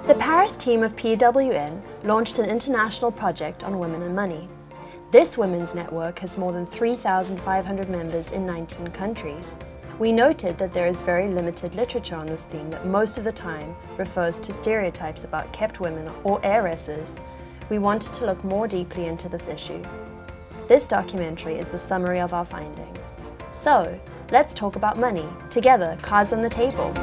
The Paris team of PWN launched an international project on women and money. This women's network has more than 3,500 members in 19 countries. We noted that there is very limited literature on this theme that most of the time refers to stereotypes about kept women or heiresses. We wanted to look more deeply into this issue. This documentary is the summary of our findings. So, let's talk about money. Together, cards on the table.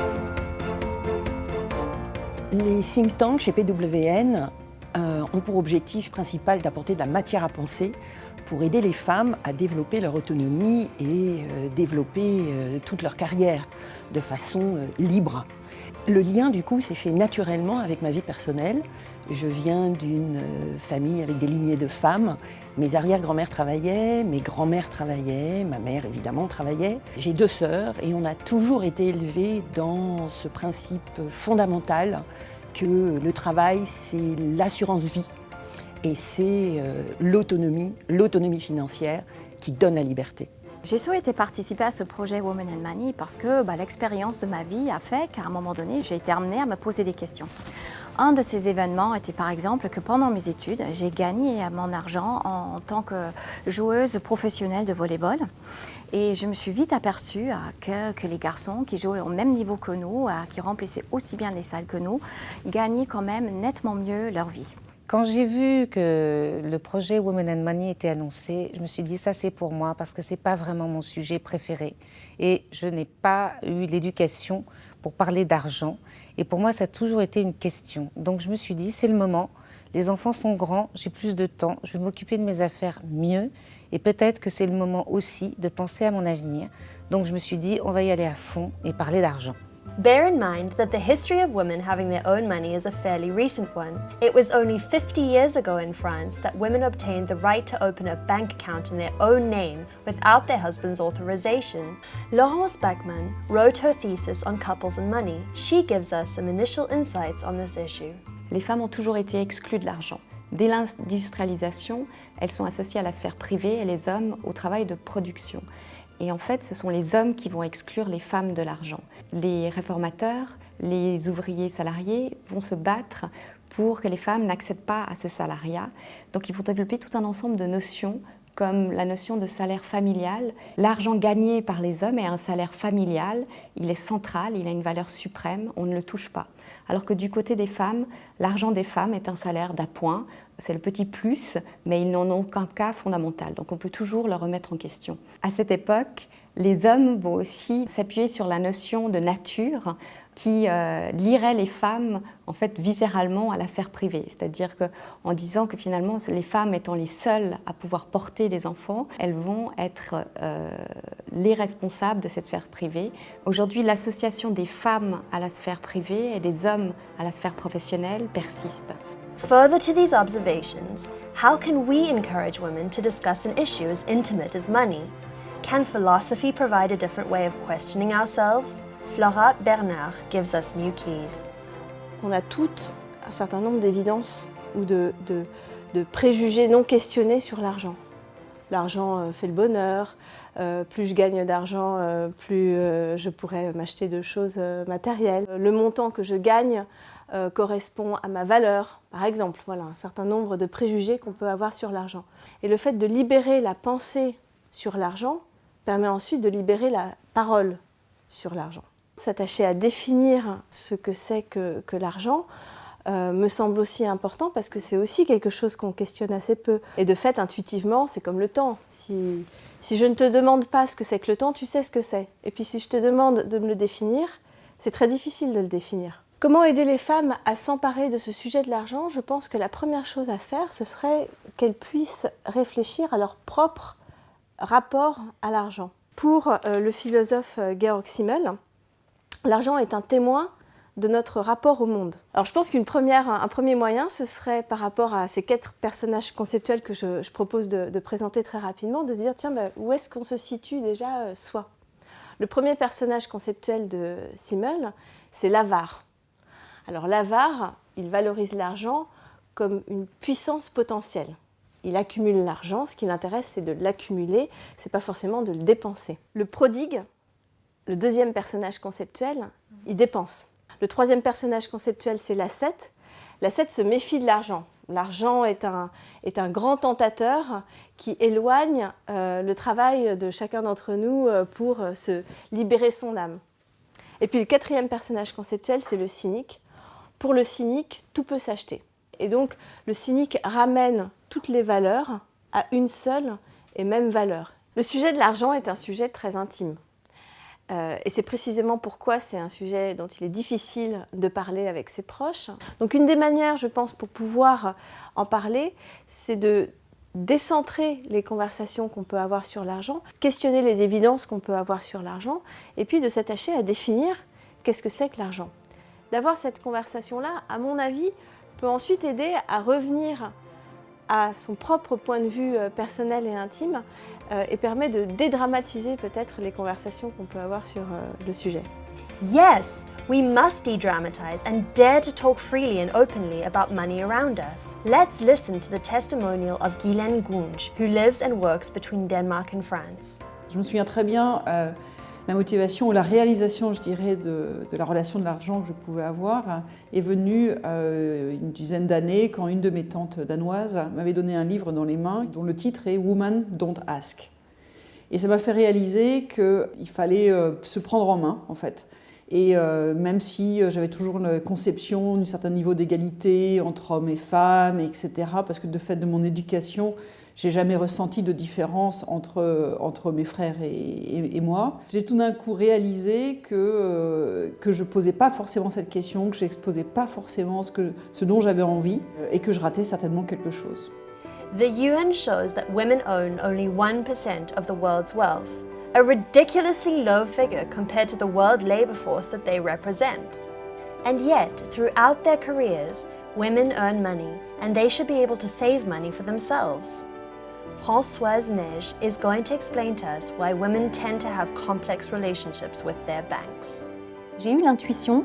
Les think tanks chez PWN ont pour objectif principal d'apporter de la matière à penser pour aider les femmes à développer leur autonomie et développer toute leur carrière de façon libre. Le lien du coup s'est fait naturellement avec ma vie personnelle. Je viens d'une famille avec des lignées de femmes. Mes arrière-grand-mères travaillaient, mes grands-mères travaillaient, ma mère évidemment travaillait. J'ai 2 sœurs et on a toujours été élevés dans ce principe fondamental que le travail c'est l'assurance vie et c'est l'autonomie financière qui donne la liberté. J'ai souhaité participer à ce projet Women and Money parce que l'expérience de ma vie a fait qu'à un moment donné, j'ai été amenée à me poser des questions. Un de ces événements était par exemple que pendant mes études, j'ai gagné mon argent en tant que joueuse professionnelle de volley-ball. Et je me suis vite aperçue que les garçons qui jouaient au même niveau que nous, qui remplissaient aussi bien les salles que nous, gagnaient quand même nettement mieux leur vie. Quand j'ai vu que le projet Women and Money était annoncé, je me suis dit ça c'est pour moi parce que c'est pas vraiment mon sujet préféré et je n'ai pas eu l'éducation pour parler d'argent et pour moi ça a toujours été une question. Donc je me suis dit c'est le moment, les enfants sont grands, j'ai plus de temps, je vais m'occuper de mes affaires mieux et peut-être que c'est le moment aussi de penser à mon avenir. Donc je me suis dit on va y aller à fond et parler d'argent. Bear in mind that the history of women having their own money is a fairly recent one. It was only 50 years ago in France that women obtained the right to open a bank account in their own name without their husband's authorization. Laurence Beckman wrote her thesis on couples and money. She gives us some initial insights on this issue. Les femmes ont toujours été exclues de l'argent. Dès l'industrialisation, elles sont associées à la sphère privée et les hommes au travail de production. Et en fait, ce sont les hommes qui vont exclure les femmes de l'argent. Les réformateurs, les ouvriers salariés vont se battre pour que les femmes n'accèdent pas à ce salariat. Donc ils vont développer tout un ensemble de notions comme la notion de salaire familial. L'argent gagné par les hommes est un salaire familial, il est central, il a une valeur suprême, on ne le touche pas. Alors que du côté des femmes, l'argent des femmes est un salaire d'appoint, c'est le petit plus, mais ils n'en ont aucun cas fondamental, donc on peut toujours le remettre en question. À cette époque, les hommes vont aussi s'appuyer sur la notion de nature qui lierait les femmes en fait viscéralement à la sphère privée, c'est-à-dire qu'en disant que finalement les femmes étant les seules à pouvoir porter des enfants, elles vont être les responsables de cette sphère privée. Aujourd'hui, l'association des femmes à la sphère privée et des hommes à la sphère professionnelle persiste. Further to these observations, how can we encourage women to discuss an issue as intimate as money? Can philosophy provide a different way of questioning ourselves? Flora Bernard gives us new keys. On a toutes un certain nombre d'évidences ou de préjugés non questionnés sur l'argent. L'argent fait le bonheur, plus je gagne d'argent, plus je pourrais m'acheter de choses matérielles. Le montant que je gagne correspond à ma valeur, par exemple. Voilà, un certain nombre de préjugés qu'on peut avoir sur l'argent. Et le fait de libérer la pensée sur l'argent permet ensuite de libérer la parole sur l'argent. S'attacher à définir ce que c'est que l'argent me semble aussi important parce que c'est aussi quelque chose qu'on questionne assez peu. Et de fait, intuitivement, c'est comme le temps. Si je ne te demande pas ce que c'est que le temps, tu sais ce que c'est. Et puis si je te demande de me le définir, c'est très difficile de le définir. Comment aider les femmes à s'emparer de ce sujet de l'argent? Je pense que la première chose à faire, ce serait qu'elles puissent réfléchir à leur propre rapport à l'argent. Pour le philosophe Georg Simmel, l'argent est un témoin de notre rapport au monde. Alors je pense un premier moyen, ce serait par rapport à ces 4 personnages conceptuels que je propose de présenter très rapidement, de se dire tiens, où est-ce qu'on se situe déjà soi? Le premier personnage conceptuel de Simmel, c'est l'avare. Alors l'avare, il valorise l'argent comme une puissance potentielle. Il accumule l'argent, ce qui l'intéresse, c'est de l'accumuler, c'est pas forcément de le dépenser. Le prodigue, le deuxième personnage conceptuel, il dépense. Le troisième personnage conceptuel, c'est l'ascète. L'ascète se méfie de l'argent. L'argent est un grand tentateur qui éloigne le travail de chacun d'entre nous pour se libérer son âme. Et puis le quatrième personnage conceptuel, c'est le cynique. Pour le cynique, tout peut s'acheter. Et donc le cynique ramène toutes les valeurs à une seule et même valeur. Le sujet de l'argent est un sujet très intime. Et c'est précisément pourquoi c'est un sujet dont il est difficile de parler avec ses proches. Donc une des manières, je pense, pour pouvoir en parler, c'est de décentrer les conversations qu'on peut avoir sur l'argent, questionner les évidences qu'on peut avoir sur l'argent, et puis de s'attacher à définir qu'est-ce que c'est que l'argent. D'avoir cette conversation-là, à mon avis, peut ensuite aider à revenir à son propre point de vue personnel et intime, et permet de dédramatiser peut-être les conversations qu'on peut avoir sur le sujet. Yes, we must de-dramatize and dare to talk freely and openly about money around us. Let's listen to the testimonial of Guylaine Gunge, who lives and works between Denmark and France. Je me souviens très bien la motivation ou la réalisation, je dirais, de la relation de l'argent que je pouvais avoir est venue une dizaine d'années quand une de mes tantes danoises m'avait donné un livre dans les mains dont le titre est « Woman, don't ask ». Et ça m'a fait réaliser qu'il fallait se prendre en main, en fait. Et même si j'avais toujours une conception d'un certain niveau d'égalité entre hommes et femmes, etc., parce que de fait de mon éducation, j'ai jamais ressenti de différence entre mes frères et moi. J'ai tout d'un coup réalisé que je ne posais pas forcément cette question, que je n'exposais pas forcément ce dont j'avais envie et que je ratais certainement quelque chose. The UN shows that women own only 1% of the world's wealth, a ridiculously low figure compared to the world labour force that they represent. And yet, throughout their careers, women earn money and they should be able to save money for themselves. Françoise Neige is going to explain to us why women tend to have complex relationships with their banks. J'ai eu l'intuition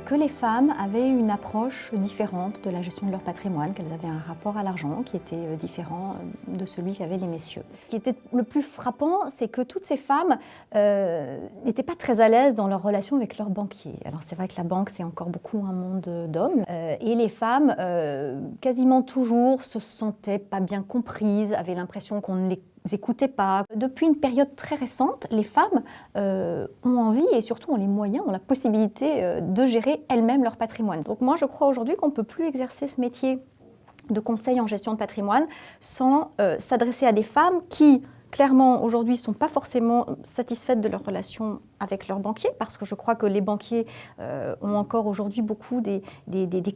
que les femmes avaient une approche différente de la gestion de leur patrimoine, qu'elles avaient un rapport à l'argent qui était différent de celui qu'avaient les messieurs. Ce qui était le plus frappant, c'est que toutes ces femmes n'étaient pas très à l'aise dans leur relation avec leurs banquiers. Alors c'est vrai que la banque, c'est encore beaucoup un monde d'hommes, et les femmes, quasiment toujours, se sentaient pas bien comprises, avaient l'impression qu'on ne les écoutez pas. Depuis une période très récente, les femmes ont envie et surtout ont les moyens, ont la possibilité de gérer elles-mêmes leur patrimoine. Donc moi, je crois aujourd'hui qu'on ne peut plus exercer ce métier de conseil en gestion de patrimoine sans s'adresser à des femmes qui, clairement, aujourd'hui, ne sont pas forcément satisfaites de leur relation avec leurs banquiers, parce que je crois que les banquiers ont encore aujourd'hui beaucoup des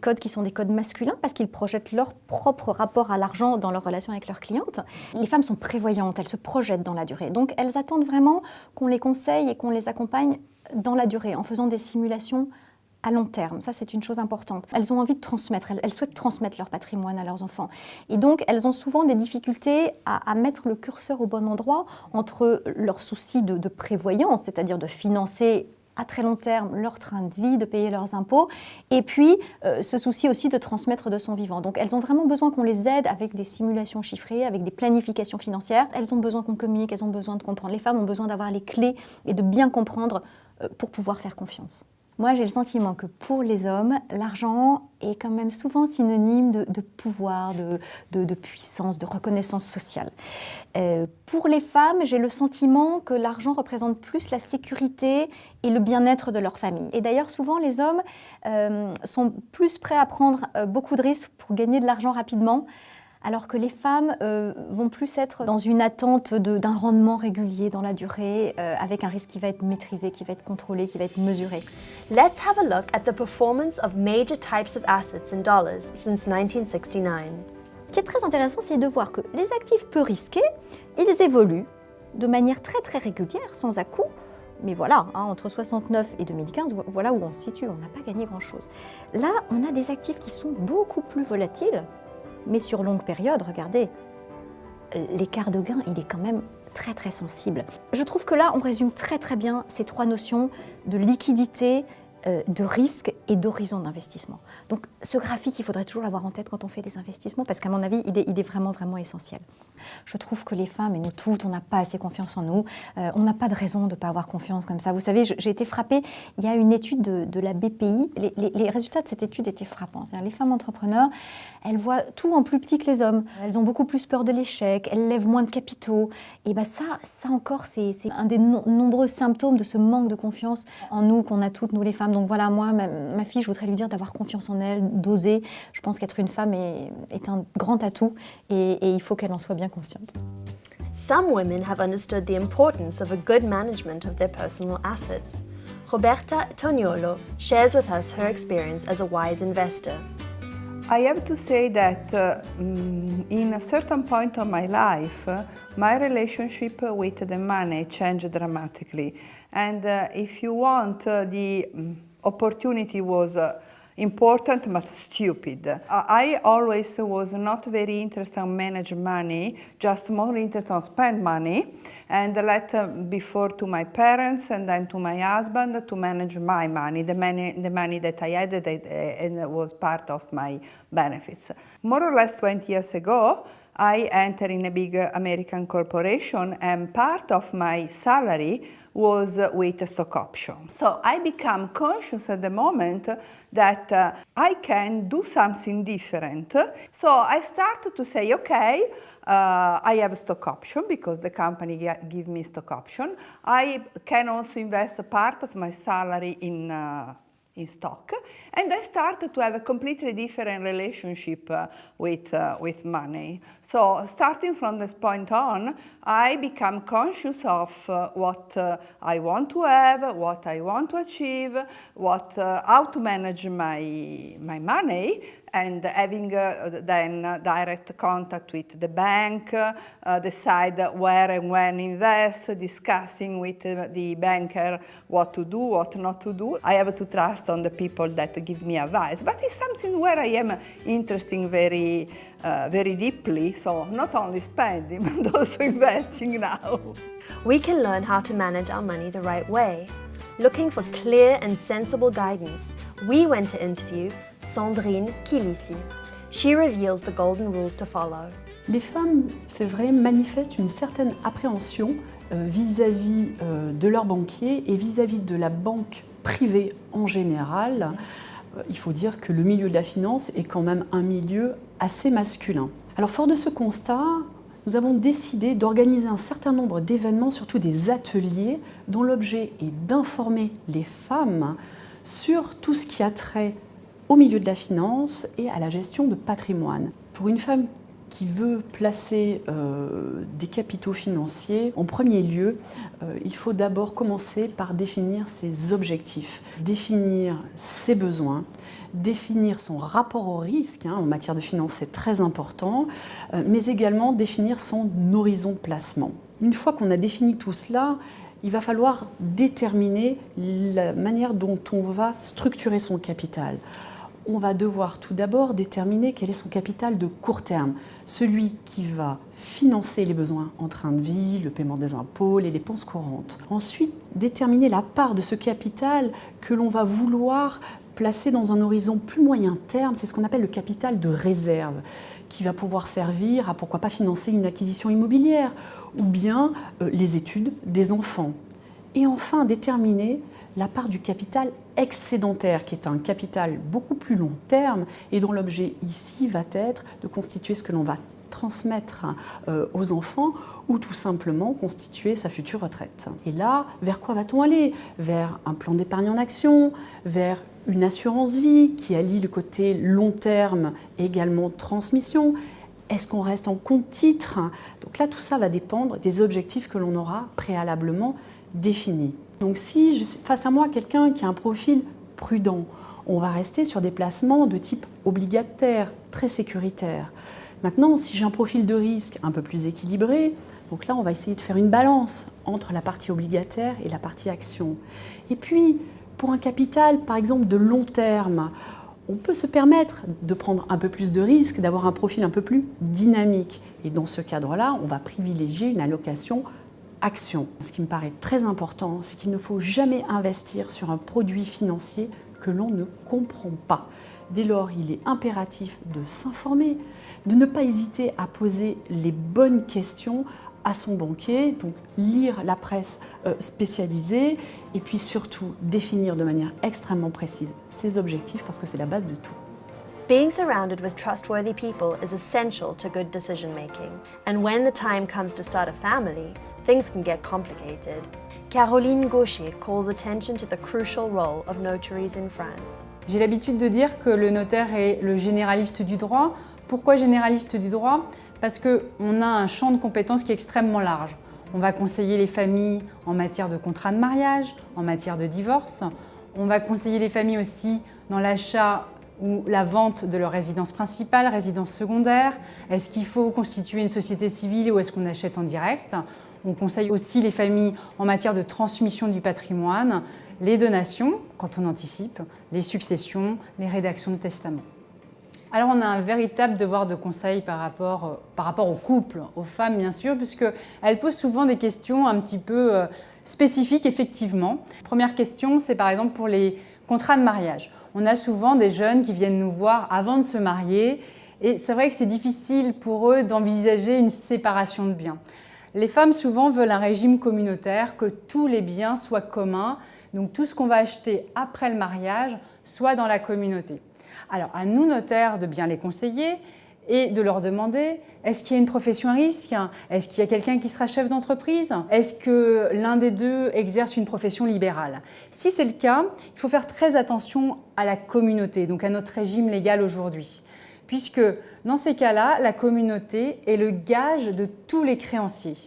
codes qui sont des codes masculins, parce qu'ils projettent leur propre rapport à l'argent dans leur relation avec leurs clientes. Les femmes sont prévoyantes, elles se projettent dans la durée. Donc elles attendent vraiment qu'on les conseille et qu'on les accompagne dans la durée, en faisant des simulations à long terme. Ça, c'est une chose importante. Elles ont envie de transmettre, elles souhaitent transmettre leur patrimoine à leurs enfants. Et donc, elles ont souvent des difficultés à mettre le curseur au bon endroit entre leurs soucis de prévoyance, c'est-à-dire de financer à très long terme leur train de vie, de payer leurs impôts, et puis ce souci aussi de transmettre de son vivant. Donc elles ont vraiment besoin qu'on les aide avec des simulations chiffrées, avec des planifications financières. Elles ont besoin qu'on communique, elles ont besoin de comprendre. Les femmes ont besoin d'avoir les clés et de bien comprendre pour pouvoir faire confiance. Moi, j'ai le sentiment que pour les hommes, l'argent est quand même souvent synonyme de pouvoir, de puissance, de reconnaissance sociale. Pour les femmes, j'ai le sentiment que l'argent représente plus la sécurité et le bien-être de leur famille. Et d'ailleurs, souvent, les hommes sont plus prêts à prendre beaucoup de risques pour gagner de l'argent rapidement, alors que les femmes vont plus être dans une attente d'un rendement régulier dans la durée, avec un risque qui va être maîtrisé, qui va être contrôlé, qui va être mesuré. Let's have a look at the performance of major types of assets in dollars since 1969. Ce qui est très intéressant, c'est de voir que les actifs peu risqués, ils évoluent de manière très très régulière, sans à-coups. Mais voilà, entre 69 et 2015, voilà où on se situe, on n'a pas gagné grand-chose. Là, on a des actifs qui sont beaucoup plus volatiles, mais sur longue période, regardez, l'écart de gain, il est quand même très très sensible. Je trouve que là, on résume très très bien ces trois notions de liquidité, de risque et d'horizon d'investissement. Donc ce graphique, il faudrait toujours l'avoir en tête quand on fait des investissements parce qu'à mon avis, il est vraiment, vraiment essentiel. Je trouve que les femmes, et nous toutes, on n'a pas assez confiance en nous. On n'a pas de raison de ne pas avoir confiance comme ça. Vous savez, j'ai été frappée, il y a une étude de la BPI, les résultats de cette étude étaient frappants. C'est-à-dire, les femmes entrepreneurs, elles voient tout en plus petit que les hommes. Elles ont beaucoup plus peur de l'échec, elles lèvent moins de capitaux. Et bien ça encore, c'est un des nombreux symptômes de ce manque de confiance en nous qu'on a toutes, nous les femmes. Donc voilà, moi, ma fille, je voudrais lui dire d'avoir confiance en elle, d'oser. Je pense qu'être une femme est un grand atout et il faut qu'elle en soit bien consciente. Some women have understood the importance of a good management of their personal assets. Roberta Toniolo shares with us her experience as a wise investor. I have to say that in a certain point of my life, my relationship with the money changed dramatically. And if you want, the opportunity was important but stupid. I always was not very interested in manage money, just more interested in spend money, and let before to my parents and then to my husband to manage my money, the money that I had and was part of my benefits. More or less 20 years ago, I entered in a big American corporation and part of my salary was with a stock option. So I become conscious at the moment that I can do something different. So I started to say, okay, I have a stock option because the company give me stock option. I can also invest a part of my salary in stock, and I started to have a completely different relationship with money. So starting from this point on, I become conscious of what I want to have, what I want to achieve, how to manage my money, and having then direct contact with the bank, decide where and when invest, discussing with the banker what to do, what not to do. I have to trust on the people that give me advice, but it's something where I am interested very deeply, so not only spending, but also investing now. We can learn how to manage our money the right way. Looking for clear and sensible guidance, we went to interview Sandrine Kilisi. She reveals the golden rules to follow. Les femmes, c'est vrai, manifestent une certaine appréhension vis-à-vis de leur banquier et vis-à-vis de la banque privée en général. Il faut dire que le milieu de la finance est quand même un milieu assez masculin. Alors, fort de ce constat, nous avons décidé d'organiser un certain nombre d'événements, surtout des ateliers, dont l'objet est d'informer les femmes sur tout ce qui a trait au milieu de la finance et à la gestion de patrimoine. Pour une femme qui veut placer des capitaux financiers, en premier lieu, il faut d'abord commencer par définir ses objectifs, définir ses besoins, définir son rapport au risque, en matière de finance c'est très important, mais également définir son horizon de placement. Une fois qu'on a défini tout cela, il va falloir déterminer la manière dont on va structurer son capital. On va devoir tout d'abord déterminer quel est son capital de court terme, celui qui va financer les besoins en train de vie, le paiement des impôts, les dépenses courantes. Ensuite, déterminer la part de ce capital que l'on va vouloir placer dans un horizon plus moyen terme, c'est ce qu'on appelle le capital de réserve, qui va pouvoir servir à pourquoi pas financer une acquisition immobilière ou bien les études des enfants. Et enfin, déterminer la part du capital excédentaire, qui est un capital beaucoup plus long terme et dont l'objet ici va être de constituer ce que l'on va transmettre aux enfants ou tout simplement constituer sa future retraite. Et là, vers quoi va-t-on aller? Vers un plan d'épargne en action, vers une assurance vie qui allie le côté long terme et également transmission. Est-ce qu'on reste en compte titre? Donc là, tout ça va dépendre des objectifs que l'on aura préalablement définis. Donc si je suis face à moi quelqu'un qui a un profil prudent, on va rester sur des placements de type obligataire, très sécuritaire. Maintenant, si j'ai un profil de risque un peu plus équilibré, donc là, on va essayer de faire une balance entre la partie obligataire et la partie action. Et puis, pour un capital, par exemple, de long terme, on peut se permettre de prendre un peu plus de risques, d'avoir un profil un peu plus dynamique. Et dans ce cadre-là, on va privilégier une allocation action. Ce qui me paraît très important, c'est qu'il ne faut jamais investir sur un produit financier que l'on ne comprend pas. Dès lors, il est impératif de s'informer, de ne pas hésiter à poser les bonnes questions à son banquier, donc lire la presse spécialisée et puis surtout définir de manière extrêmement précise ses objectifs parce que c'est la base de tout. Being surrounded with trustworthy people is essential to good decision making. And when the time comes to start a family, things can get complicated. Caroline Gaucher calls attention to the crucial role of notaries in France. J'ai l'habitude de dire que le notaire est le généraliste du droit. Pourquoi généraliste du droit ? Parce qu'on a un champ de compétences qui est extrêmement large. On va conseiller les familles en matière de contrat de mariage, en matière de divorce. On va conseiller les familles aussi dans l'achat ou la vente de leur résidence principale, résidence secondaire. Est-ce qu'il faut constituer une société civile ou est-ce qu'on achète en direct ? On conseille aussi les familles en matière de transmission du patrimoine, les donations, quand on anticipe, les successions, les rédactions de testaments. Alors on a un véritable devoir de conseil par rapport aux couples, aux femmes bien sûr, puisqu'elles posent souvent des questions un petit peu spécifiques effectivement. Première question, c'est par exemple pour les contrats de mariage. On a souvent des jeunes qui viennent nous voir avant de se marier et c'est vrai que c'est difficile pour eux d'envisager une séparation de biens. Les femmes souvent veulent un régime communautaire, que tous les biens soient communs, donc tout ce qu'on va acheter après le mariage soit dans la communauté. Alors, à nous, notaires, de bien les conseiller et de leur demander est-ce qu'il y a une profession à risque ? Est-ce qu'il y a quelqu'un qui sera chef d'entreprise ? Est-ce que l'un des deux exerce une profession libérale ? Si c'est le cas, il faut faire très attention à la communauté, donc à notre régime légal aujourd'hui. Puisque dans ces cas-là, la communauté est le gage de tous les créanciers.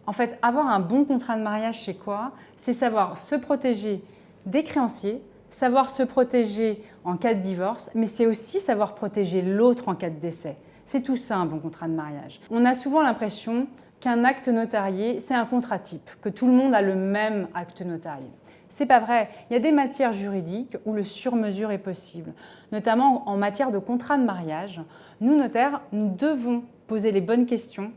En fait, avoir un bon contrat de mariage, c'est quoi ? C'est savoir se protéger des créanciers, savoir se protéger en cas de divorce, mais c'est aussi savoir protéger l'autre en cas de décès. C'est tout ça un bon contrat de mariage. On a souvent l'impression qu'un acte notarié, c'est un contrat type, que tout le monde a le même acte notarié. C'est pas vrai. Il y a des matières juridiques où le sur-mesure est possible, notamment en matière de contrat de mariage. Nous, notaires, nous devons poser les bonnes questions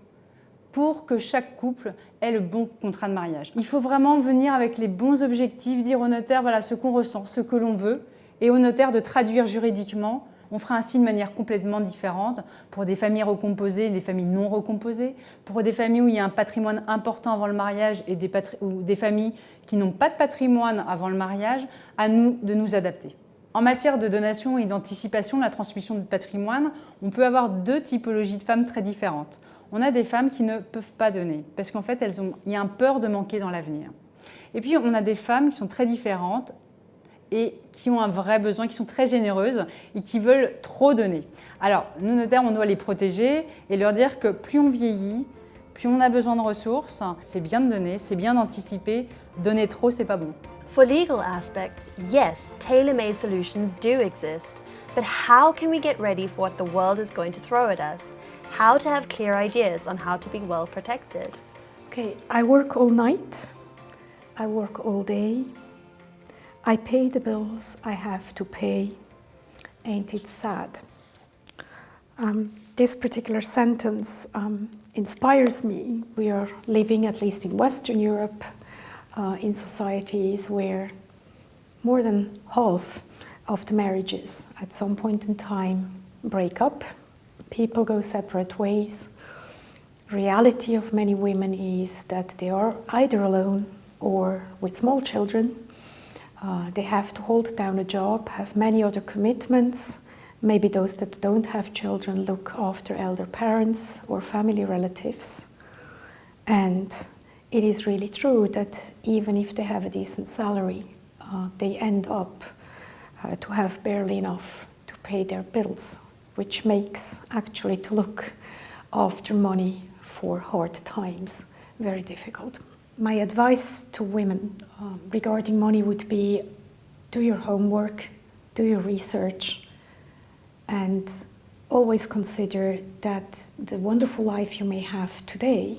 pour que chaque couple ait le bon contrat de mariage. Il faut vraiment venir avec les bons objectifs, dire au notaire voilà ce qu'on ressent, ce que l'on veut, et au notaire de traduire juridiquement. On fera ainsi de manière complètement différente pour des familles recomposées et des familles non recomposées, pour des familles où il y a un patrimoine important avant le mariage et ou des familles qui n'ont pas de patrimoine avant le mariage, à nous de nous adapter. En matière de donation et d'anticipation de la transmission du patrimoine, on peut avoir deux typologies de femmes très différentes. On a des femmes qui ne peuvent pas donner, parce qu'en fait, il y a un peur de manquer dans l'avenir. Et puis, on a des femmes qui sont très différentes et qui ont un vrai besoin, qui sont très généreuses et qui veulent trop donner. Alors, nous, notaires, on doit les protéger et leur dire que plus on vieillit, plus on a besoin de ressources, c'est bien de donner, c'est bien d'anticiper. Donner trop, c'est pas bon. For legal aspects, yes, tailor-made solutions do exist, but how can we get ready for what the world is going to throw at us? How to have clear ideas on how to be well protected? Okay, I work all night, I work all day, I pay the bills I have to pay. Ain't it sad? This particular sentence inspires me. We are living, at least in Western Europe, in societies where more than half of the marriages at some point in time break up. People go separate ways. Reality of many women is that they are either alone or with small children. They have to hold down a job, have many other commitments. Maybe those that don't have children look after elder parents or family relatives. And it is really true that even if they have a decent salary, they end up to have barely enough to pay their bills, which makes actually to look after money for hard times very difficult. My advice to women regarding money would be do your homework, do your research, and always consider that the wonderful life you may have today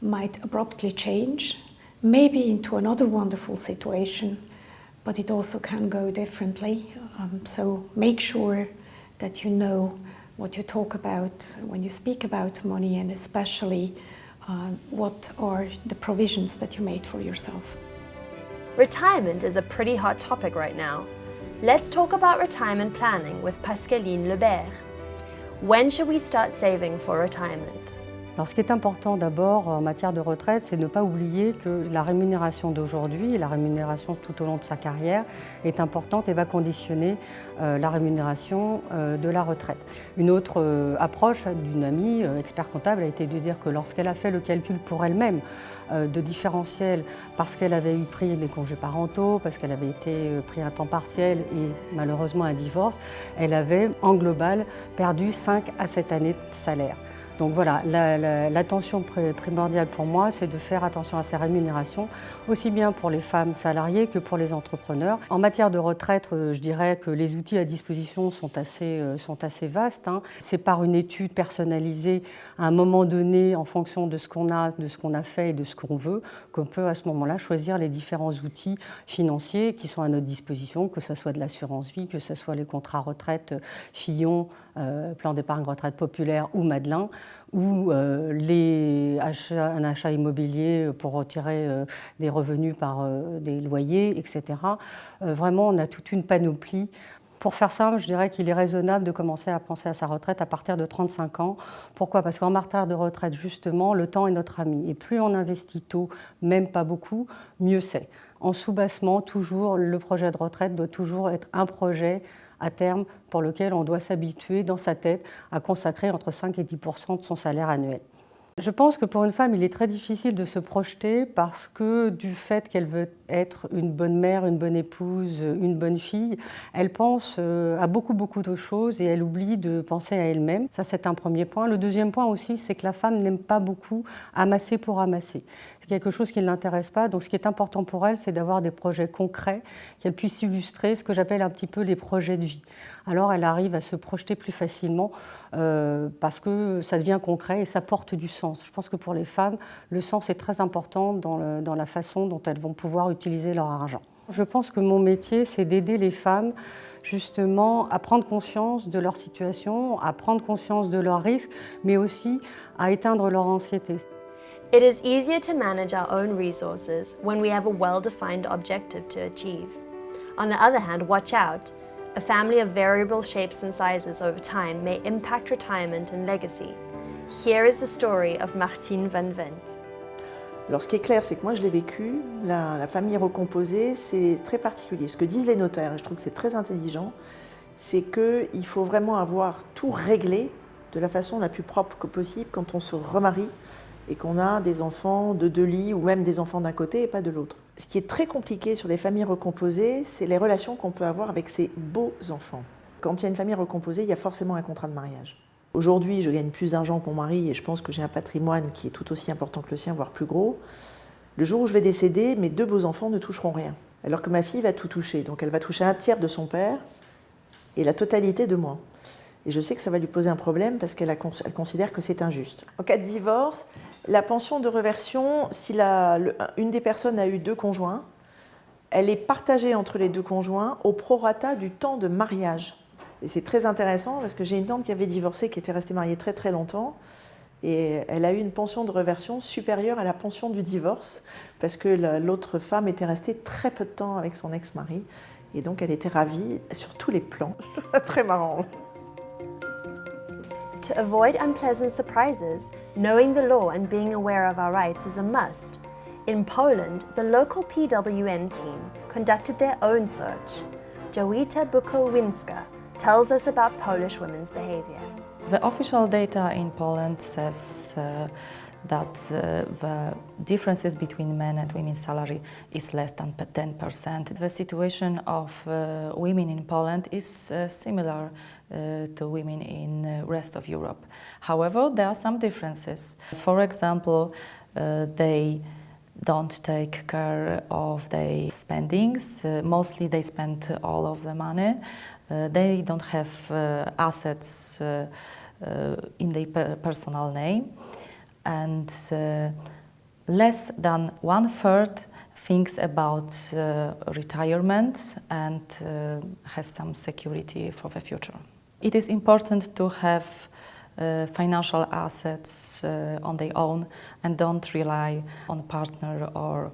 might abruptly change, maybe into another wonderful situation, but it also can go differently. So make sure that you know what you talk about when you speak about money, and especially what are the provisions that you made for yourself. Retirement is a pretty hot topic right now. Let's talk about retirement planning with Pascaline Lebert. When should we start saving for retirement? Alors, ce qui est important d'abord en matière de retraite, c'est de ne pas oublier que la rémunération d'aujourd'hui, la rémunération tout au long de sa carrière, est importante et va conditionner la rémunération de la retraite. Une autre approche d'une amie, expert comptable, a été de dire que lorsqu'elle a fait le calcul pour elle-même de différentiel parce qu'elle avait eu pris des congés parentaux, parce qu'elle avait été pris un temps partiel et malheureusement un divorce, elle avait en global perdu 5 à 7 années de salaire. Donc voilà, l'attention primordiale pour moi, c'est de faire attention à ces rémunérations, aussi bien pour les femmes salariées que pour les entrepreneurs. En matière de retraite, je dirais que les outils à disposition sont assez vastes. C'est par une étude personnalisée à un moment donné, en fonction de ce qu'on a fait et de ce qu'on veut, qu'on peut à ce moment-là choisir les différents outils financiers qui sont à notre disposition, que ce soit de l'assurance vie, que ce soit les contrats retraite Fillon, plan d'épargne retraite populaire ou Madelin, ou un achat immobilier pour retirer des revenus par des loyers, etc. Vraiment, on a toute une panoplie. Pour faire simple, je dirais qu'il est raisonnable de commencer à penser à sa retraite à partir de 35 ans. Pourquoi? Parce qu'en matière de retraite, justement, le temps est notre ami. Et plus on investit tôt, même pas beaucoup, mieux c'est. En sous-bassement, toujours, le projet de retraite doit toujours être un projet à terme pour lequel on doit s'habituer dans sa tête à consacrer entre 5 et 10% de son salaire annuel. Je pense que pour une femme, il est très difficile de se projeter parce que du fait qu'elle veut être une bonne mère, une bonne épouse, une bonne fille, elle pense à beaucoup de choses et elle oublie de penser à elle-même. Ça, c'est un premier point. Le deuxième point aussi, c'est que la femme n'aime pas beaucoup amasser pour amasser. C'est quelque chose qui ne l'intéresse pas. Donc ce qui est important pour elle, c'est d'avoir des projets concrets, qu'elle puisse illustrer ce que j'appelle un petit peu les projets de vie. Alors elle arrive à se projeter plus facilement parce que ça devient concret et ça porte du sens. Je pense que pour les femmes, le sens est très important dans la façon dont elles vont pouvoir utiliser leur argent. Je pense que mon métier, c'est d'aider les femmes justement à prendre conscience de leur situation, à prendre conscience de leurs risques, mais aussi à éteindre leur anxiété. It is easier to manage our own resources when we have a well-defined objective to achieve. On the other hand, watch out. A family of variable shapes and sizes over time may impact retirement and legacy. Here is the story of Martine Van Vent. Alors ce qui est clair, c'est que moi je l'ai vécu, la famille recomposée, c'est très particulier. Ce que disent les notaires, et je trouve que c'est très intelligent, c'est qu'il faut vraiment avoir tout réglé de la façon la plus propre que possible quand on se remarie et qu'on a des enfants de 2 lits ou même des enfants d'un côté et pas de l'autre. Ce qui est très compliqué sur les familles recomposées, c'est les relations qu'on peut avoir avec ces beaux enfants. Quand il y a une famille recomposée, il y a forcément un contrat de mariage. Aujourd'hui, je gagne plus d'argent que mon mari et je pense que j'ai un patrimoine qui est tout aussi important que le sien, voire plus gros. Le jour où je vais décéder, mes 2 beaux enfants ne toucheront rien. Alors que ma fille va tout toucher. Donc elle va toucher 1/3 de son père et la totalité de moi. Et je sais que ça va lui poser un problème parce qu'elle considère que c'est injuste. En cas de divorce, la pension de réversion, si une des personnes a eu 2 conjoints, elle est partagée entre les 2 conjoints au prorata du temps de mariage. Et c'est très intéressant parce que j'ai une tante qui avait divorcé, qui était restée mariée très très longtemps, et elle a eu une pension de réversion supérieure à la pension du divorce parce que l'autre femme était restée très peu de temps avec son ex-mari, et donc elle était ravie sur tous les plans. Très marrant. To avoid unpleasant surprises, knowing the law and being aware of our rights is a must. In Poland, the local PWN team conducted their own search. Jowita Bukowinska tells us about Polish women's behavior. The official data in Poland says that the differences between men and women's salary is less than 10%. The situation of women in Poland is similar to women in the rest of Europe. However, there are some differences. For example, they don't take care of their spendings. Mostly they spend all of the money. They don't have assets in their personal name. And less than 1/3 thinks about retirement and has some security for the future. It is important to have financial assets on their own and don't rely on a partner or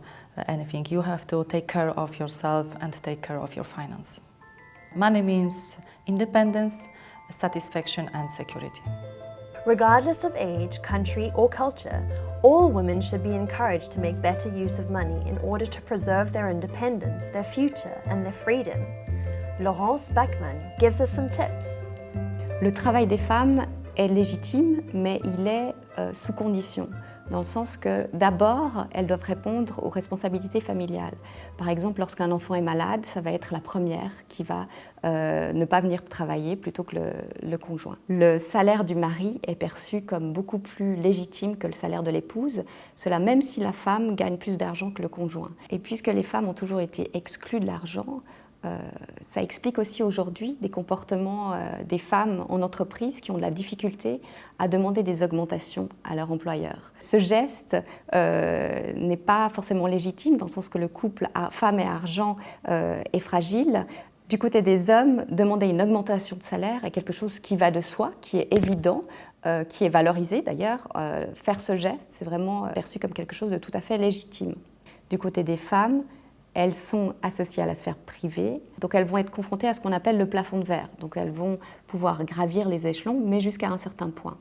anything. You have to take care of yourself and take care of your finance. Money means independence, satisfaction and security. Regardless of age, country, or culture, all women should be encouraged to make better use of money in order to preserve their independence, their future, and their freedom. Laurence Bachmann gives us some tips. Le travail des femmes est légitime, mais il est sous condition, dans le sens que d'abord, elles doivent répondre aux responsabilités familiales. Par exemple, lorsqu'un enfant est malade, ça va être la première qui va ne pas venir travailler plutôt que le conjoint. Le salaire du mari est perçu comme beaucoup plus légitime que le salaire de l'épouse, cela même si la femme gagne plus d'argent que le conjoint. Et puisque les femmes ont toujours été exclues de l'argent, ça explique aussi aujourd'hui des comportements des femmes en entreprise qui ont de la difficulté à demander des augmentations à leur employeur. Ce geste n'est pas forcément légitime dans le sens que le couple femme et argent est fragile. Du côté des hommes, demander une augmentation de salaire est quelque chose qui va de soi, qui est évident, qui est valorisé d'ailleurs. Faire ce geste, c'est vraiment perçu comme quelque chose de tout à fait légitime. Du côté des femmes, elles sont associées à la sphère privée, donc elles vont être confrontées à ce qu'on appelle le plafond de verre. Donc elles vont pouvoir gravir les échelons, mais jusqu'à un certain point.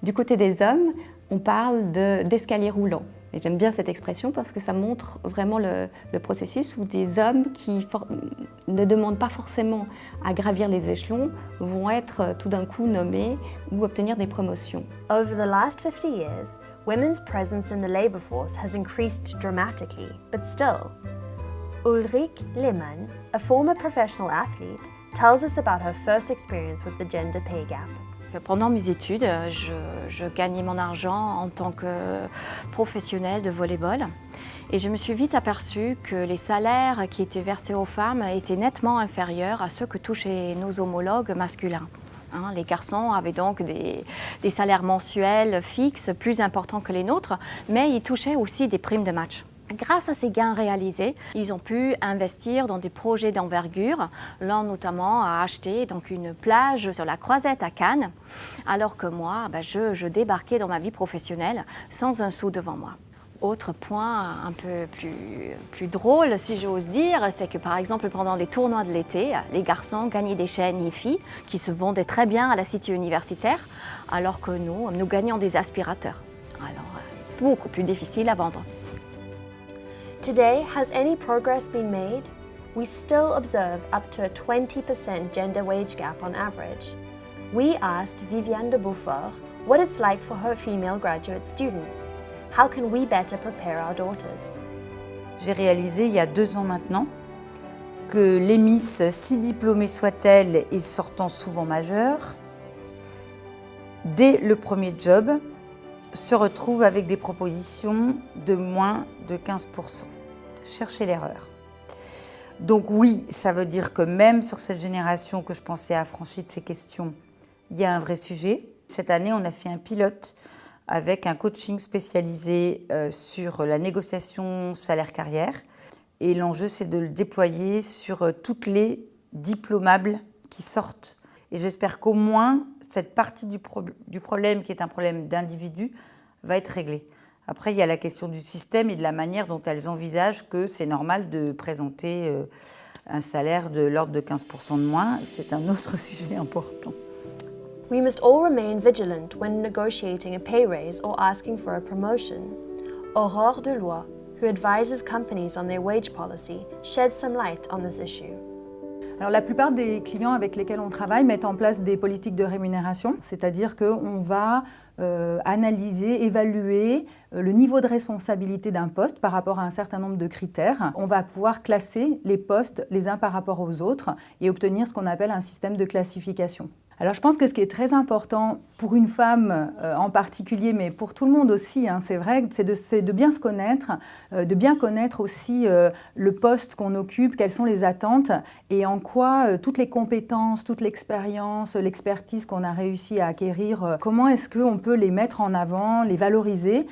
Du côté des hommes, on parle d'escalier roulant. Et j'aime bien cette expression parce que ça montre vraiment le processus où des hommes qui ne demandent pas forcément à gravir les échelons vont être tout d'un coup nommés ou obtenir des promotions. Over the last 50 years, women's presence in the labour force has increased dramatically, but still, Ulrike Lehmann, a former professional athlete, tells us about her first experience with the gender pay gap. Pendant mes études, je gagnais mon argent en tant que professionnelle de volley-ball et je me suis vite aperçue que les salaires qui étaient versés aux femmes étaient nettement inférieurs à ceux que touchaient nos homologues masculins. Les garçons avaient donc des salaires mensuels fixes plus importants que les nôtres, mais ils touchaient aussi des primes de match. Grâce à ces gains réalisés, ils ont pu investir dans des projets d'envergure, l'un notamment a acheté donc une plage sur la Croisette à Cannes, alors que moi, je débarquais dans ma vie professionnelle sans un sou devant moi. Autre point un peu plus drôle, si j'ose dire, c'est que par exemple pendant les tournois de l'été, les garçons gagnaient des chaînes Hi-Fi qui se vendaient très bien à la cité universitaire, alors que nous gagnions des aspirateurs. Alors, beaucoup plus difficile à vendre. Today, has any progress been made? We still observe up to a 20% gender wage gap on average. We asked Viviane de Beaufort what it's like for her female graduate students. How can we better prepare our daughters? J'ai réalisé il y a 2 ans maintenant que les Miss, si diplômées soient-elles et sortant souvent majeures, dès le premier job, se retrouvent avec des propositions de moins de 15%. Cherchez l'erreur. Donc oui, ça veut dire que même sur cette génération que je pensais affranchie de ces questions, il y a un vrai sujet. Cette année, on a fait un pilote avec un coaching spécialisé sur la négociation salaire-carrière. Et l'enjeu, c'est de le déployer sur toutes les diplomables qui sortent. Et j'espère qu'au moins, cette partie du problème, qui est un problème d'individu, va être réglée. Après, il y a la question du système et de la manière dont elles envisagent que c'est normal de présenter un salaire de l'ordre de 15% de moins. C'est un autre sujet important. We must all remain vigilant when negotiating a pay raise or asking for a promotion. Aurore Deloy, who advises companies on their wage policy, sheds some light on this issue. Alors, la plupart des clients avec lesquels on travaille mettent en place des politiques de rémunération, c'est-à-dire qu'on va analyser, évaluer le niveau de responsabilité d'un poste par rapport à un certain nombre de critères. On va pouvoir classer les postes les uns par rapport aux autres et obtenir ce qu'on appelle un système de classification. Alors je pense que ce qui est très important pour une femme en particulier, mais pour tout le monde aussi, c'est vrai, c'est de bien se connaître, de bien connaître aussi le poste qu'on occupe, quelles sont les attentes et en quoi toutes les compétences, toute l'expérience, l'expertise qu'on a réussi à acquérir, comment est-ce qu'on peut les mettre en avant, les valoriser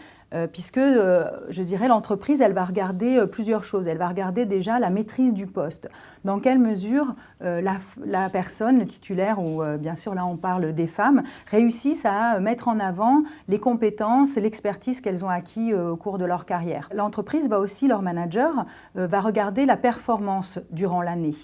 puisque, je dirais, l'entreprise, elle va regarder plusieurs choses. Elle va regarder déjà la maîtrise du poste. Dans quelle mesure la personne, le titulaire, ou bien sûr là on parle des femmes, réussissent à mettre en avant les compétences et l'expertise qu'elles ont acquis au cours de leur carrière. L'entreprise va aussi, leur manager, va regarder la performance durant l'année.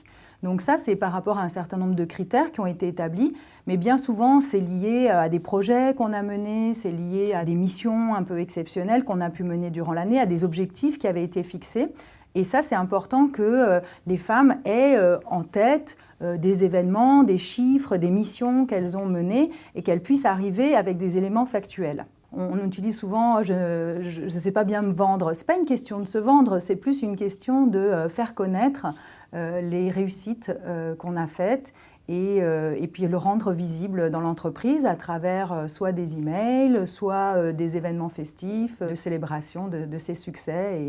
Donc ça, c'est par rapport à un certain nombre de critères qui ont été établis, mais bien souvent, c'est lié à des projets qu'on a menés, c'est lié à des missions un peu exceptionnelles qu'on a pu mener durant l'année, à des objectifs qui avaient été fixés. Et ça, c'est important que les femmes aient en tête des événements, des chiffres, des missions qu'elles ont menées et qu'elles puissent arriver avec des éléments factuels. On utilise souvent « je ne sais pas bien me vendre ». Ce n'est pas une question de se vendre, c'est plus une question de faire connaître les réussites qu'on a faites et puis le rendre visible dans l'entreprise à travers soit des emails, soit des événements festifs, de célébration de ces succès.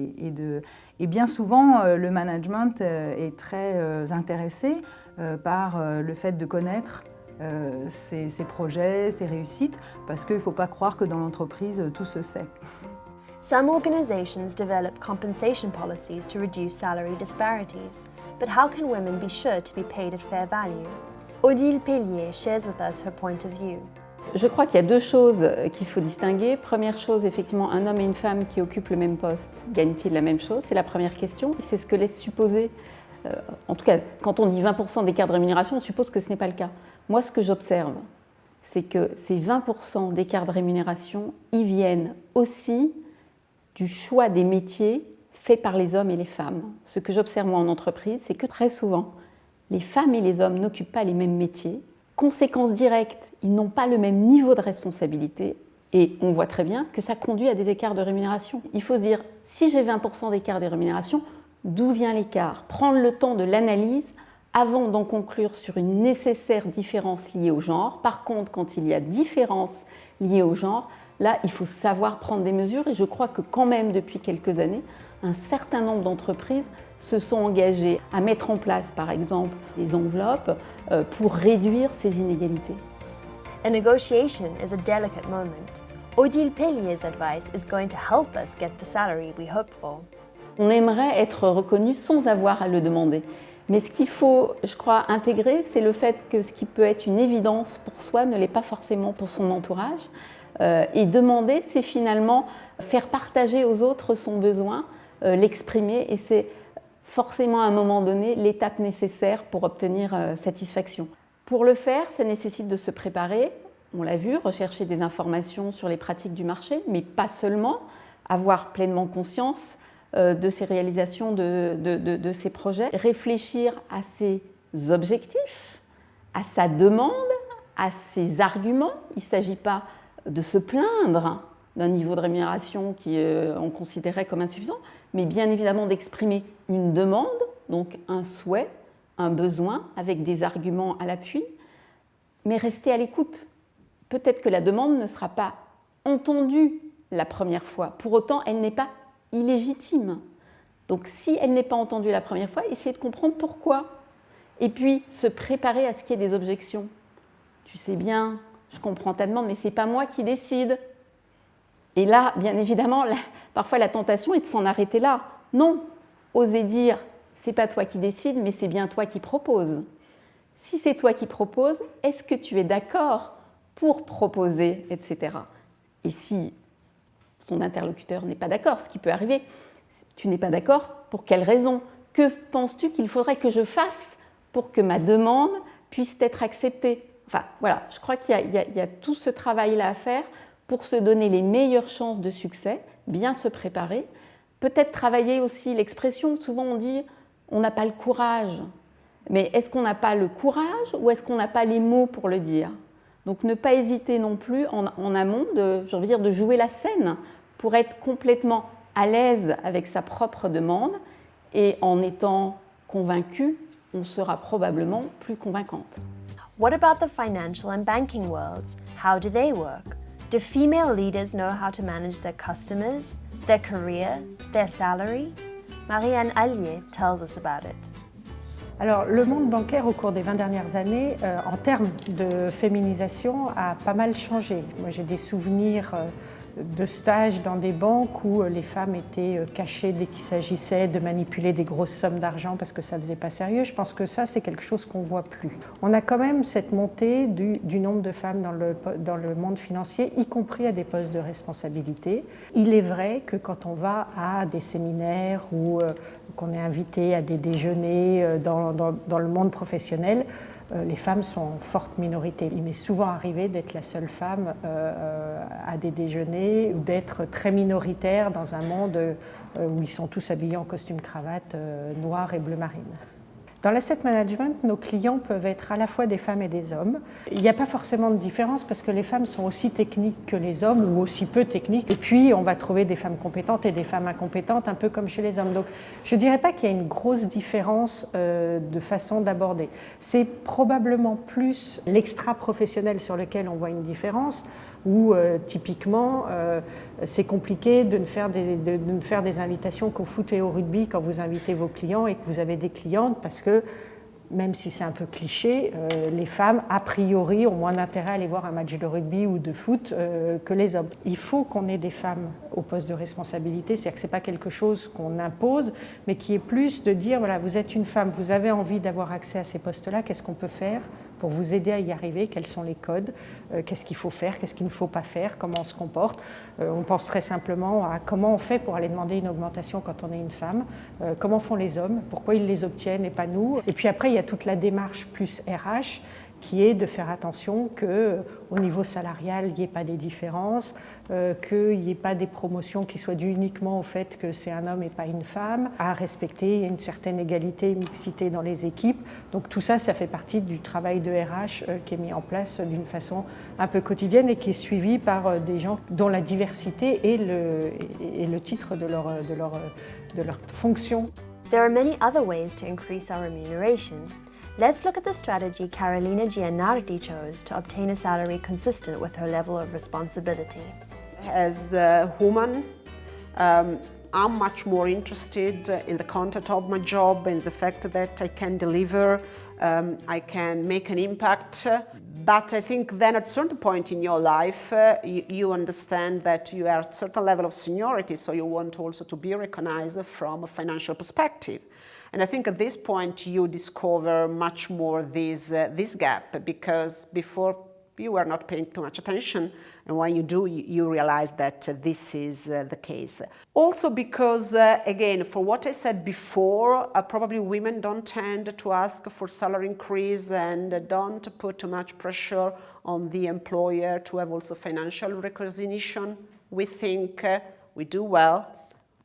Et bien souvent, le management est très intéressé par le fait de connaître ces projets, ces réussites, parce qu'il ne faut pas croire que dans l'entreprise, tout se sait. Some organizations develop compensation policies to reduce salary disparities. But how can women be sure to be paid at fair value? Odile Pellier shares with us her point of view. Je crois qu'il y a deux choses qu'il faut distinguer. Première chose, effectivement, un homme et une femme qui occupent le même poste, gagnent-ils la même chose? C'est la première question. Et c'est ce que laisse supposer, en tout cas, quand on dit 20% d'écart de rémunération, on suppose que ce n'est pas le cas. Moi, ce que j'observe, c'est que ces 20% d'écart de rémunération, ils viennent aussi du choix des métiers faits par les hommes et les femmes. Ce que j'observe moi en entreprise, c'est que très souvent, les femmes et les hommes n'occupent pas les mêmes métiers. Conséquence directe, ils n'ont pas le même niveau de responsabilité et on voit très bien que ça conduit à des écarts de rémunération. Il faut se dire, si j'ai 20% d'écart de rémunération, d'où vient l'écart? Prendre le temps de l'analyse avant d'en conclure sur une nécessaire différence liée au genre. Par contre, quand il y a différence liée au genre, là, il faut savoir prendre des mesures et je crois que quand même, depuis quelques années, un certain nombre d'entreprises se sont engagées à mettre en place, par exemple, des enveloppes pour réduire ces inégalités. A negotiation is a delicate moment. Odile Pellier's advice is going to help us get the salary we hope for. On aimerait être reconnu sans avoir à le demander. Mais ce qu'il faut, je crois, intégrer, c'est le fait que ce qui peut être une évidence pour soi ne l'est pas forcément pour son entourage. Et demander, c'est finalement faire partager aux autres son besoin, l'exprimer, et c'est forcément à un moment donné l'étape nécessaire pour obtenir satisfaction. Pour le faire, ça nécessite de se préparer, on l'a vu, rechercher des informations sur les pratiques du marché, mais pas seulement, avoir pleinement conscience de ses réalisations, de ses projets, réfléchir à ses objectifs, à sa demande, à ses arguments. Il ne s'agit pas de se plaindre d'un niveau de rémunération qu'on considérait comme insuffisant, mais bien évidemment d'exprimer une demande, donc un souhait, un besoin, avec des arguments à l'appui, mais rester à l'écoute. Peut-être que la demande ne sera pas entendue la première fois, pour autant elle n'est pas illégitime. Donc si elle n'est pas entendue la première fois, essayez de comprendre pourquoi. Et puis se préparer à ce qu'il y ait des objections. Tu sais bien, je comprends ta demande, mais ce n'est pas moi qui décide. Et là, bien évidemment, parfois la tentation est de s'en arrêter là. Non, osez dire, ce n'est pas toi qui décide, mais c'est bien toi qui propose. Si c'est toi qui proposes, est-ce que tu es d'accord pour proposer, etc. Et si son interlocuteur n'est pas d'accord, ce qui peut arriver, tu n'es pas d'accord, pour quelle raison? Que penses-tu qu'il faudrait que je fasse pour que ma demande puisse être acceptée? Enfin, voilà, je crois qu'il y a tout ce travail-là à faire pour se donner les meilleures chances de succès, bien se préparer. Peut-être travailler aussi l'expression. Souvent, on dit « on n'a pas le courage ». Mais est-ce qu'on n'a pas le courage ou est-ce qu'on n'a pas les mots pour le dire? Donc, ne pas hésiter non plus en amont de jouer la scène pour être complètement à l'aise avec sa propre demande et en étant convaincu, on sera probablement plus convaincante. What about the financial and banking worlds? How do they work? Do female leaders know how to manage their customers, their career, their salary? Marianne Allier tells us about it. Alors, le monde bancaire, au cours des 20 dernières années, en termes de féminisation, a pas mal changé. Moi, j'ai des souvenirs de stages dans des banques où les femmes étaient cachées dès qu'il s'agissait de manipuler des grosses sommes d'argent parce que ça faisait pas sérieux. Je pense que ça, c'est quelque chose qu'on voit plus. On a quand même cette montée du nombre de femmes dans le monde financier, y compris à des postes de responsabilité. Il est vrai que quand on va à des séminaires ou qu'on est invité à des déjeuners dans le monde professionnel, les femmes sont en forte minorité. Il m'est souvent arrivé d'être la seule femme à des déjeuners ou d'être très minoritaire dans un monde où ils sont tous habillés en costume cravate noir et bleu marine. Dans l'asset management, nos clients peuvent être à la fois des femmes et des hommes. Il n'y a pas forcément de différence parce que les femmes sont aussi techniques que les hommes ou aussi peu techniques. Et puis, on va trouver des femmes compétentes et des femmes incompétentes, un peu comme chez les hommes. Donc, je ne dirais pas qu'il y a une grosse différence de façon d'aborder. C'est probablement plus l'extra-professionnel sur lequel on voit une différence, où typiquement, c'est compliqué de ne faire des invitations qu'au foot et au rugby quand vous invitez vos clients et que vous avez des clientes, parce que, même si c'est un peu cliché, les femmes, a priori, ont moins d'intérêt à aller voir un match de rugby ou de foot que les hommes. Il faut qu'on ait des femmes au poste de responsabilité, c'est-à-dire que ce n'est pas quelque chose qu'on impose, mais qui est plus de dire, voilà, vous êtes une femme, vous avez envie d'avoir accès à ces postes-là, qu'est-ce qu'on peut faire pour vous aider à y arriver, quels sont les codes, qu'est-ce qu'il faut faire, qu'est-ce qu'il ne faut pas faire, comment on se comporte. On pense très simplement à comment on fait pour aller demander une augmentation quand on est une femme, comment font les hommes, pourquoi ils les obtiennent et pas nous. Et puis après, il y a toute la démarche plus RH qui est de faire attention qu'au niveau salarial, il n'y ait pas des différences, qu'il n'y ait pas des promotions qui soient dues uniquement au fait que c'est un homme et pas une femme, à respecter une certaine égalité et mixité dans les équipes. Donc tout ça, ça fait partie du travail de RH qui est mis en place d'une façon un peu quotidienne et qui est suivi par des gens dont la diversité est le titre de leur fonction. There are many other ways to increase our remuneration. Let's look at the strategy Carolina Gianardi chose to obtain a salary consistent with her level of responsibility. As a woman, I'm much more interested in the content of my job and the fact that I can deliver, I can make an impact. But I think then at a certain point in your life, you understand that you are at a certain level of seniority, so you want also to be recognized from a financial perspective. And I think at this point you discover much more this gap, because before you were not paying too much attention, and when you do, you realize that this is the case. Also because, again, for what I said before, probably women don't tend to ask for salary increase and don't put too much pressure on the employer to have also financial recognition. We think we do well,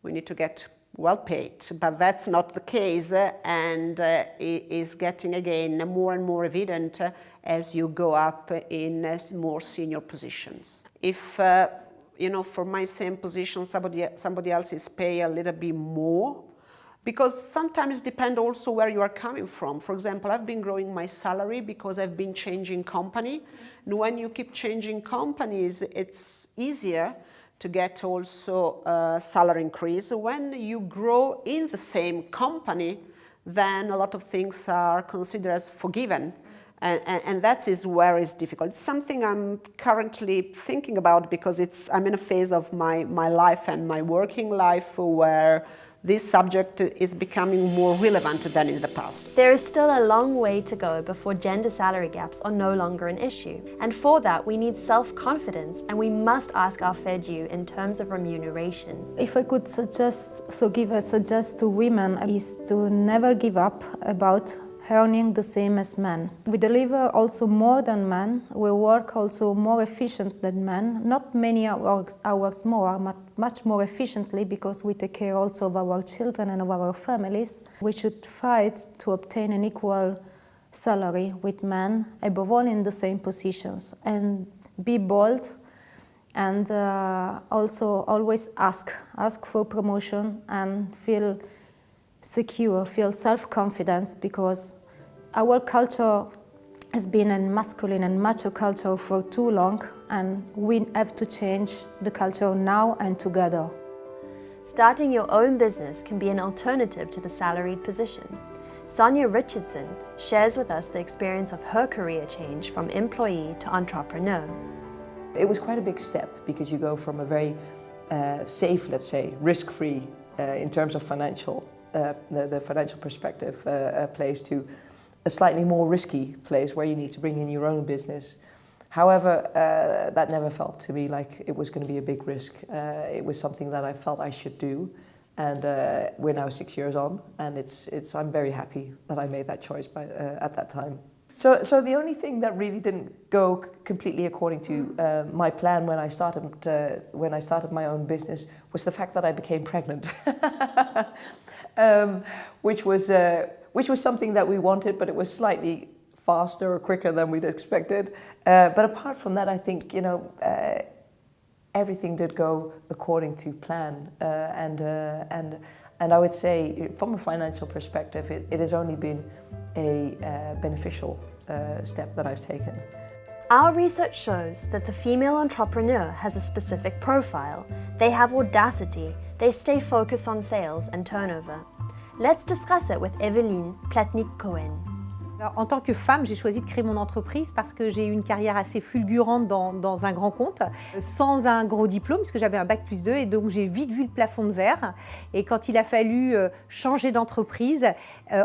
we need to get well paid, but that's not the case, and it is getting again more and more evident as you go up in more senior positions. If for my same position somebody else is paid a little bit more, because sometimes it depends also where you are coming from. For example, I've been growing my salary because I've been changing company, and when you keep changing companies, it's easier to get also a salary increase. When you grow in the same company, then a lot of things are considered as forgiven. And that is where it's difficult. It's something I'm currently thinking about because I'm in a phase of my life and my working life where this subject is becoming more relevant than in the past. There is still a long way to go before gender salary gaps are no longer an issue. And for that, we need self-confidence, and we must ask our fair due in terms of remuneration. If I could suggest to women is to never give up about earning the same as men. We deliver also more than men. We work also more efficient than men. Not many hours more, but much more efficiently because we take care also of our children and of our families. We should fight to obtain an equal salary with men, above all in the same positions, and be bold and also always ask for promotion and feel secure, feel self-confidence, because our culture has been a masculine and macho culture for too long, and we have to change the culture now and together. Starting your own business can be an alternative to the salaried position. Sonia Richardson shares with us the experience of her career change from employee to entrepreneur. It was quite a big step because you go from a very safe, let's say, risk-free in terms of financial, the financial perspective place to a slightly more risky place where you need to bring in your own business. However, that never felt to me like it was going to be a big risk. It was something that I felt I should do. And we're now 6 years on, and I'm very happy that I made that choice at that time. So the only thing that really didn't go completely according to my plan when I started my own business was the fact that I became pregnant, which was something that we wanted, but it was slightly faster or quicker than we'd expected. But apart from that, I think everything did go according to plan, and I would say, from a financial perspective, it has only been a beneficial step that I've taken. Our research shows that the female entrepreneur has a specific profile. They have audacity, they stay focused on sales and turnover. Let's discuss it with Evelyne Platnik-Cohen. Alors, en tant que femme, j'ai choisi de créer mon entreprise parce que j'ai eu une carrière assez fulgurante dans un grand compte, sans un gros diplôme, parce que j'avais un bac+2, et donc j'ai vite vu le plafond de verre. Et quand il a fallu changer d'entreprise,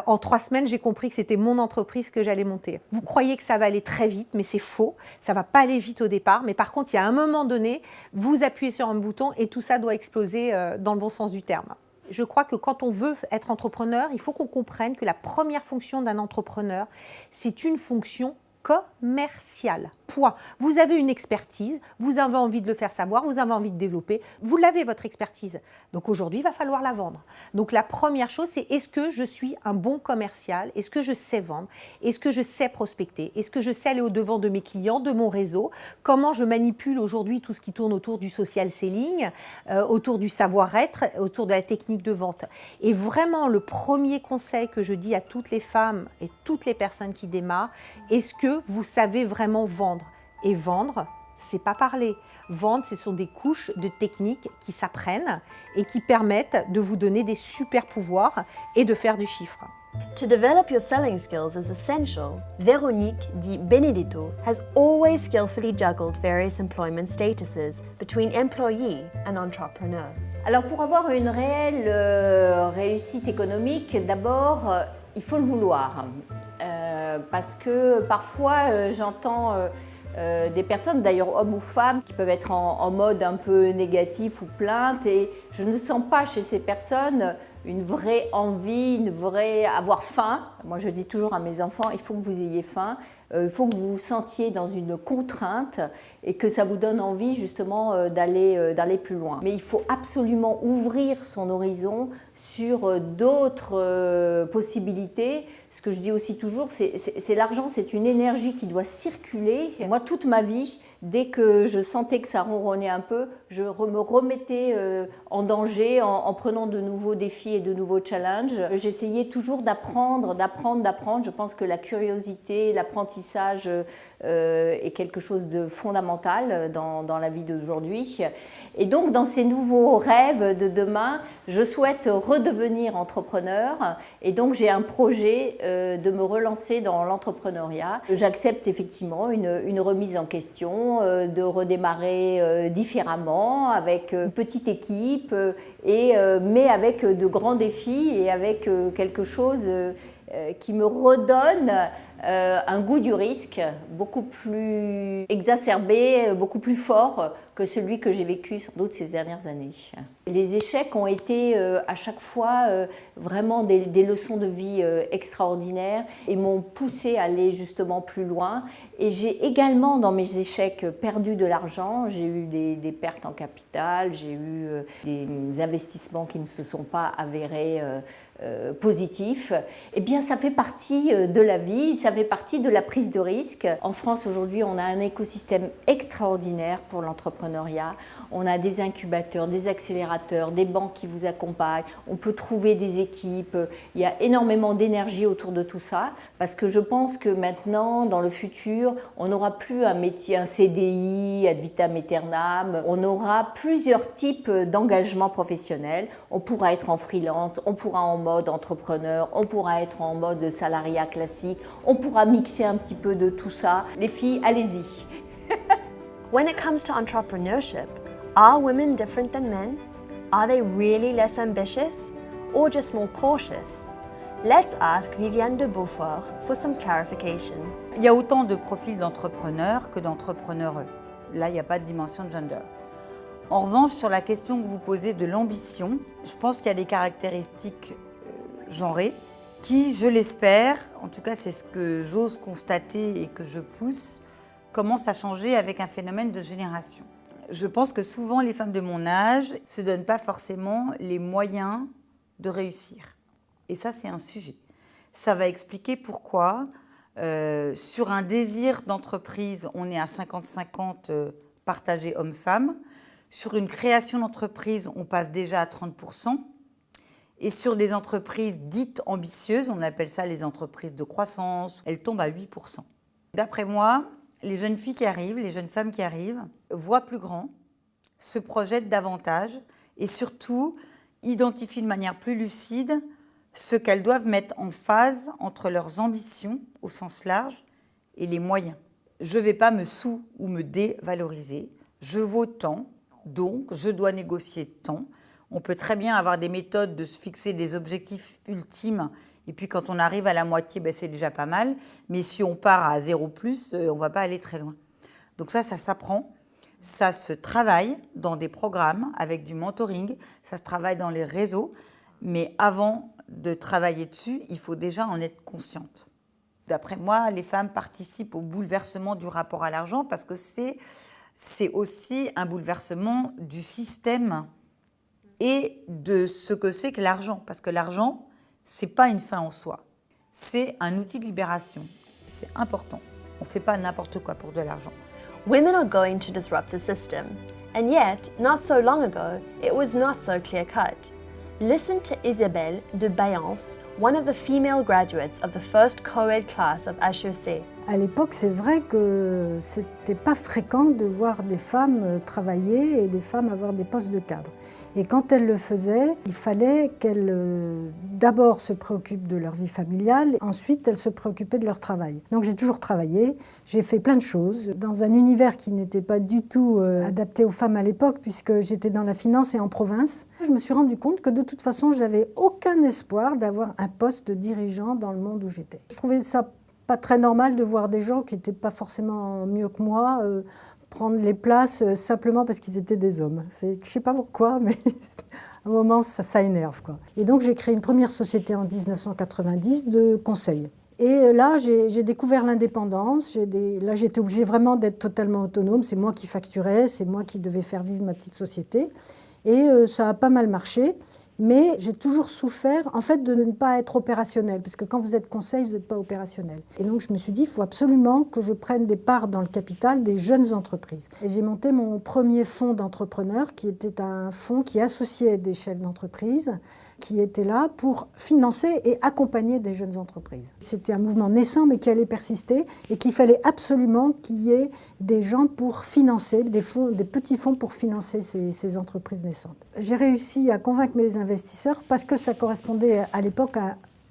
en 3 semaines, j'ai compris que c'était mon entreprise que j'allais monter. Vous croyez que ça va aller très vite, mais c'est faux. Ça ne va pas aller vite au départ, mais par contre, il y a un moment donné, vous appuyez sur un bouton et tout ça doit exploser dans le bon sens du terme. Je crois que quand on veut être entrepreneur, il faut qu'on comprenne que la première fonction d'un entrepreneur, c'est une fonction commerciale. Point. Vous avez une expertise, vous avez envie de le faire savoir, vous avez envie de développer, vous l'avez votre expertise. Donc aujourd'hui, il va falloir la vendre. Donc la première chose, c'est est-ce que je suis un bon commercial? Est-ce que je sais vendre? Est-ce que je sais prospecter? Est-ce que je sais aller au-devant de mes clients, de mon réseau? Comment je manipule aujourd'hui tout ce qui tourne autour du social selling, autour du savoir-être, autour de la technique de vente? Et vraiment, le premier conseil que je dis à toutes les femmes et toutes les personnes qui démarrent, est-ce que vous savez vraiment vendre? Et vendre, c'est pas parler. Vendre, ce sont des couches de techniques qui s'apprennent et qui permettent de vous donner des super pouvoirs et de faire du chiffre. To develop your selling skills is essential. Veronique Di Benedetto has always skillfully juggled various employment statuses between employee and entrepreneur. Alors pour avoir une réelle réussite économique, d'abord, il faut le vouloir. Parce que parfois, j'entends des personnes, d'ailleurs hommes ou femmes, qui peuvent être en mode un peu négatif ou plainte, et je ne sens pas chez ces personnes une vraie envie, avoir faim. Moi je dis toujours à mes enfants, il faut que vous ayez faim, il faut que vous vous sentiez dans une contrainte et que ça vous donne envie justement d'aller plus loin. Mais il faut absolument ouvrir son horizon sur d'autres possibilités. Ce que je dis aussi toujours, c'est l'argent, c'est une énergie qui doit circuler. Et moi, toute ma vie, dès que je sentais que ça ronronnait un peu, je me remettais en danger en prenant de nouveaux défis et de nouveaux challenges. J'essayais toujours d'apprendre. Je pense que la curiosité, l'apprentissage est quelque chose de fondamental dans la vie d'aujourd'hui. Et donc, dans ces nouveaux rêves de demain, je souhaite redevenir entrepreneur. Et donc, j'ai un projet de me relancer dans l'entrepreneuriat. J'accepte effectivement une remise en question, de redémarrer différemment, avec une petite équipe, mais avec de grands défis et avec quelque chose qui me redonne un goût du risque beaucoup plus exacerbé, beaucoup plus fort que celui que j'ai vécu sans doute ces dernières années. Les échecs ont été à chaque fois vraiment des leçons de vie extraordinaires et m'ont poussé à aller justement plus loin. Et j'ai également dans mes échecs perdu de l'argent, j'ai eu des pertes en capital, j'ai eu des investissements qui ne se sont pas avérés positif, eh bien ça fait partie de la vie, ça fait partie de la prise de risque. En France aujourd'hui, on a un écosystème extraordinaire pour l'entrepreneuriat. On a des incubateurs, des accélérateurs, des banques qui vous accompagnent. On peut trouver des équipes. Il y a énormément d'énergie autour de tout ça parce que je pense que maintenant, dans le futur, on n'aura plus un métier, un CDI, ad vitam aeternam. On aura plusieurs types d'engagement professionnel. On pourra être en freelance, on pourra en mode entrepreneur, on pourra être en mode salariat classique, on pourra mixer un petit peu de tout ça. Les filles, allez-y. When it comes to entrepreneurship, are women different than men? Are they really less ambitious or just more cautious? Let's ask Viviane de Beaufort for some clarification. Il y a autant de profils d'entrepreneurs que d'entrepreneureux. Là, il n'y a pas de dimension de gender. En revanche, sur la question que vous posez de l'ambition, je pense qu'il y a des caractéristiques genrées qui, je l'espère, en tout cas c'est ce que j'ose constater et que je pousse, commencent à changer avec un phénomène de génération. Je pense que souvent les femmes de mon âge ne se donnent pas forcément les moyens de réussir. Et ça, c'est un sujet. Ça va expliquer pourquoi, sur un désir d'entreprise, on est à 50-50 partagé homme-femme. Sur une création d'entreprise, on passe déjà à 30%. Et sur des entreprises dites ambitieuses, on appelle ça les entreprises de croissance, elles tombent à 8%. D'après moi, les jeunes filles qui arrivent, les jeunes femmes qui arrivent, voient plus grand, se projettent davantage et surtout identifient de manière plus lucide ce qu'elles doivent mettre en phase entre leurs ambitions au sens large et les moyens. Je ne vais pas me sous- ou me dévaloriser. Je vaux tant, donc je dois négocier tant. On peut très bien avoir des méthodes de se fixer des objectifs ultimes et puis quand on arrive à la moitié, c'est déjà pas mal. Mais si on part à 0+, on ne va pas aller très loin. Donc ça s'apprend. Ça se travaille dans des programmes avec du mentoring. Ça se travaille dans les réseaux. Mais avant de travailler dessus, il faut déjà en être consciente. D'après moi, les femmes participent au bouleversement du rapport à l'argent parce que c'est aussi un bouleversement du système et de ce que c'est que l'argent. Parce que l'argent, ce n'est pas une fin en soi. C'est un outil de libération. C'est important. On ne fait pas n'importe quoi pour de l'argent. Women are going to disrupt the system. And yet, not so long ago, it was not so clear-cut. Listen to Isabelle de Bayance, one of the female graduates of the first co-ed class of HEC. À l'époque, c'est vrai que c'était pas fréquent de voir des femmes travailler et des femmes avoir des postes de cadre. Et quand elles le faisaient, il fallait qu'elles d'abord se préoccupent de leur vie familiale, ensuite elles se préoccupaient de leur travail. Donc j'ai toujours travaillé, j'ai fait plein de choses dans un univers qui n'était pas du tout adapté aux femmes à l'époque puisque j'étais dans la finance et en province. Je me suis rendu compte que de toute façon, j'avais aucun espoir d'avoir un poste de dirigeant dans le monde où j'étais. Je trouvais ça pas très normal de voir des gens qui n'étaient pas forcément mieux que moi prendre les places simplement parce qu'ils étaient des hommes. Je ne sais pas pourquoi, mais à un moment, ça énerve, quoi. Et donc, j'ai créé une première société en 1990 de conseil. Et là, j'ai découvert l'indépendance. Là, j'étais obligée vraiment d'être totalement autonome. C'est moi qui facturais, c'est moi qui devais faire vivre ma petite société. Et ça a pas mal marché. Mais j'ai toujours souffert en fait de ne pas être opérationnelle, parce que quand vous êtes conseil, vous n'êtes pas opérationnel. Et donc je me suis dit, il faut absolument que je prenne des parts dans le capital des jeunes entreprises. Et j'ai monté mon premier fonds d'entrepreneurs, qui était un fonds qui associait des chefs d'entreprise, qui étaient là pour financer et accompagner des jeunes entreprises. C'était un mouvement naissant, mais qui allait persister, et qu'il fallait absolument qu'il y ait des gens pour financer, des petits fonds pour financer ces entreprises naissantes. J'ai réussi à convaincre mes investisseurs parce que ça correspondait à l'époque,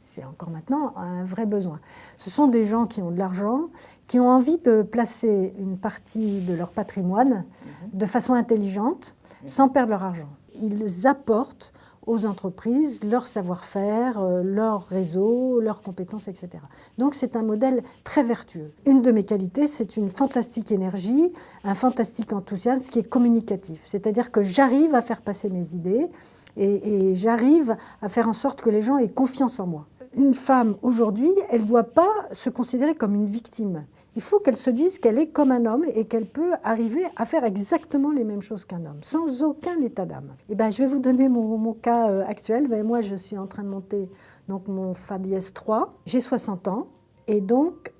c'est encore maintenant, à un vrai besoin. Ce sont des gens qui ont de l'argent, qui ont envie de placer une partie de leur patrimoine de façon intelligente, sans perdre leur argent. Ils apportent aux entreprises leur savoir-faire, leur réseau, leurs compétences, etc. Donc c'est un modèle très vertueux. Une de mes qualités, c'est une fantastique énergie, un fantastique enthousiasme qui est communicatif. C'est-à-dire que j'arrive à faire passer mes idées et j'arrive à faire en sorte que les gens aient confiance en moi. Une femme, aujourd'hui, elle ne doit pas se considérer comme une victime. Il faut qu'elle se dise qu'elle est comme un homme et qu'elle peut arriver à faire exactement les mêmes choses qu'un homme, sans aucun état d'âme. Et je vais vous donner mon cas actuel. Moi, je suis en train de monter donc, mon Fa dièse 3. J'ai 60 ans et donc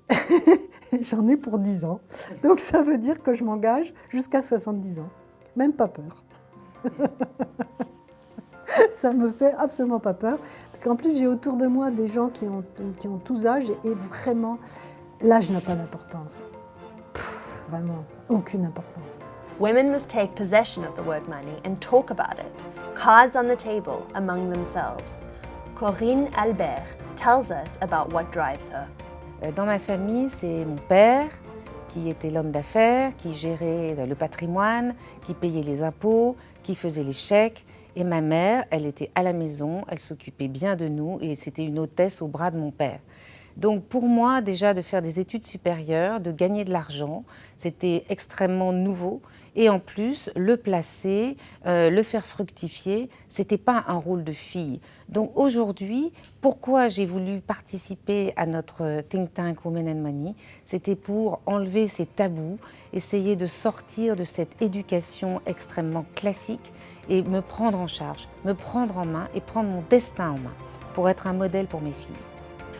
j'en ai pour 10 ans. Donc ça veut dire que je m'engage jusqu'à 70 ans. Même pas peur. Ça me fait absolument pas peur. Parce qu'en plus, j'ai autour de moi des gens qui ont tous âges et vraiment... L'âge n'a pas d'importance. Vraiment, aucune importance. Women must take possession of the word money and talk about it, cards on the table among themselves. Corinne Albert tells us about what drives her. Dans ma famille, c'est mon père qui était l'homme d'affaires, qui gérait le patrimoine, qui payait les impôts, qui faisait les chèques. Et ma mère, elle était à la maison, elle s'occupait bien de nous et c'était une hôtesse au bras de mon père. Donc pour moi, déjà de faire des études supérieures, de gagner de l'argent, c'était extrêmement nouveau. Et en plus, le placer, le faire fructifier, c'était pas un rôle de fille. Donc aujourd'hui, pourquoi j'ai voulu participer à notre think tank Women and Money, c'était pour enlever ces tabous, essayer de sortir de cette éducation extrêmement classique et me prendre en charge, me prendre en main et prendre mon destin en main pour être un modèle pour mes filles.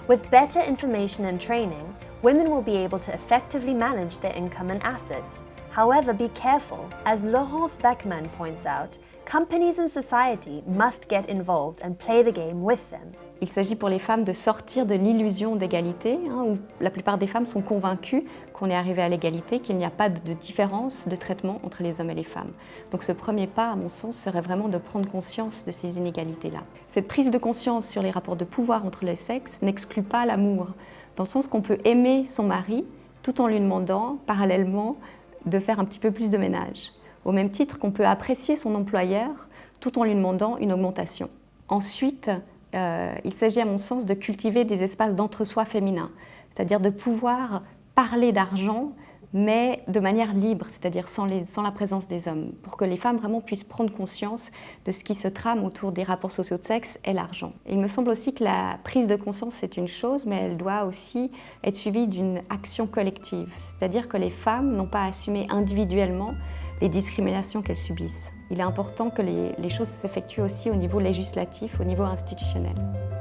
With better information and training, women will be able to effectively manage their income and assets. However, be careful. As Laurence Beckman points out, companies and society must get involved and play the game with them. Il s'agit pour les femmes de sortir de l'illusion d'égalité, où la plupart des femmes sont convaincues qu'on est arrivé à l'égalité, qu'il n'y a pas de différence de traitement entre les hommes et les femmes. Donc ce premier pas, à mon sens, serait vraiment de prendre conscience de ces inégalités-là. Cette prise de conscience sur les rapports de pouvoir entre les sexes n'exclut pas l'amour, dans le sens qu'on peut aimer son mari tout en lui demandant, parallèlement, de faire un petit peu plus de ménage. Au même titre qu'on peut apprécier son employeur tout en lui demandant une augmentation. Ensuite, il s'agit à mon sens de cultiver des espaces d'entre-soi féminin, c'est-à-dire de pouvoir parler d'argent, mais de manière libre, c'est-à-dire sans la présence des hommes, pour que les femmes vraiment puissent prendre conscience de ce qui se trame autour des rapports sociaux de sexe et l'argent. Il me semble aussi que la prise de conscience, c'est une chose, mais elle doit aussi être suivie d'une action collective, c'est-à-dire que les femmes n'ont pas à assumer individuellement les discriminations qu'elles subissent. Il est important que les choses s'effectuent aussi au niveau législatif, au niveau institutionnel.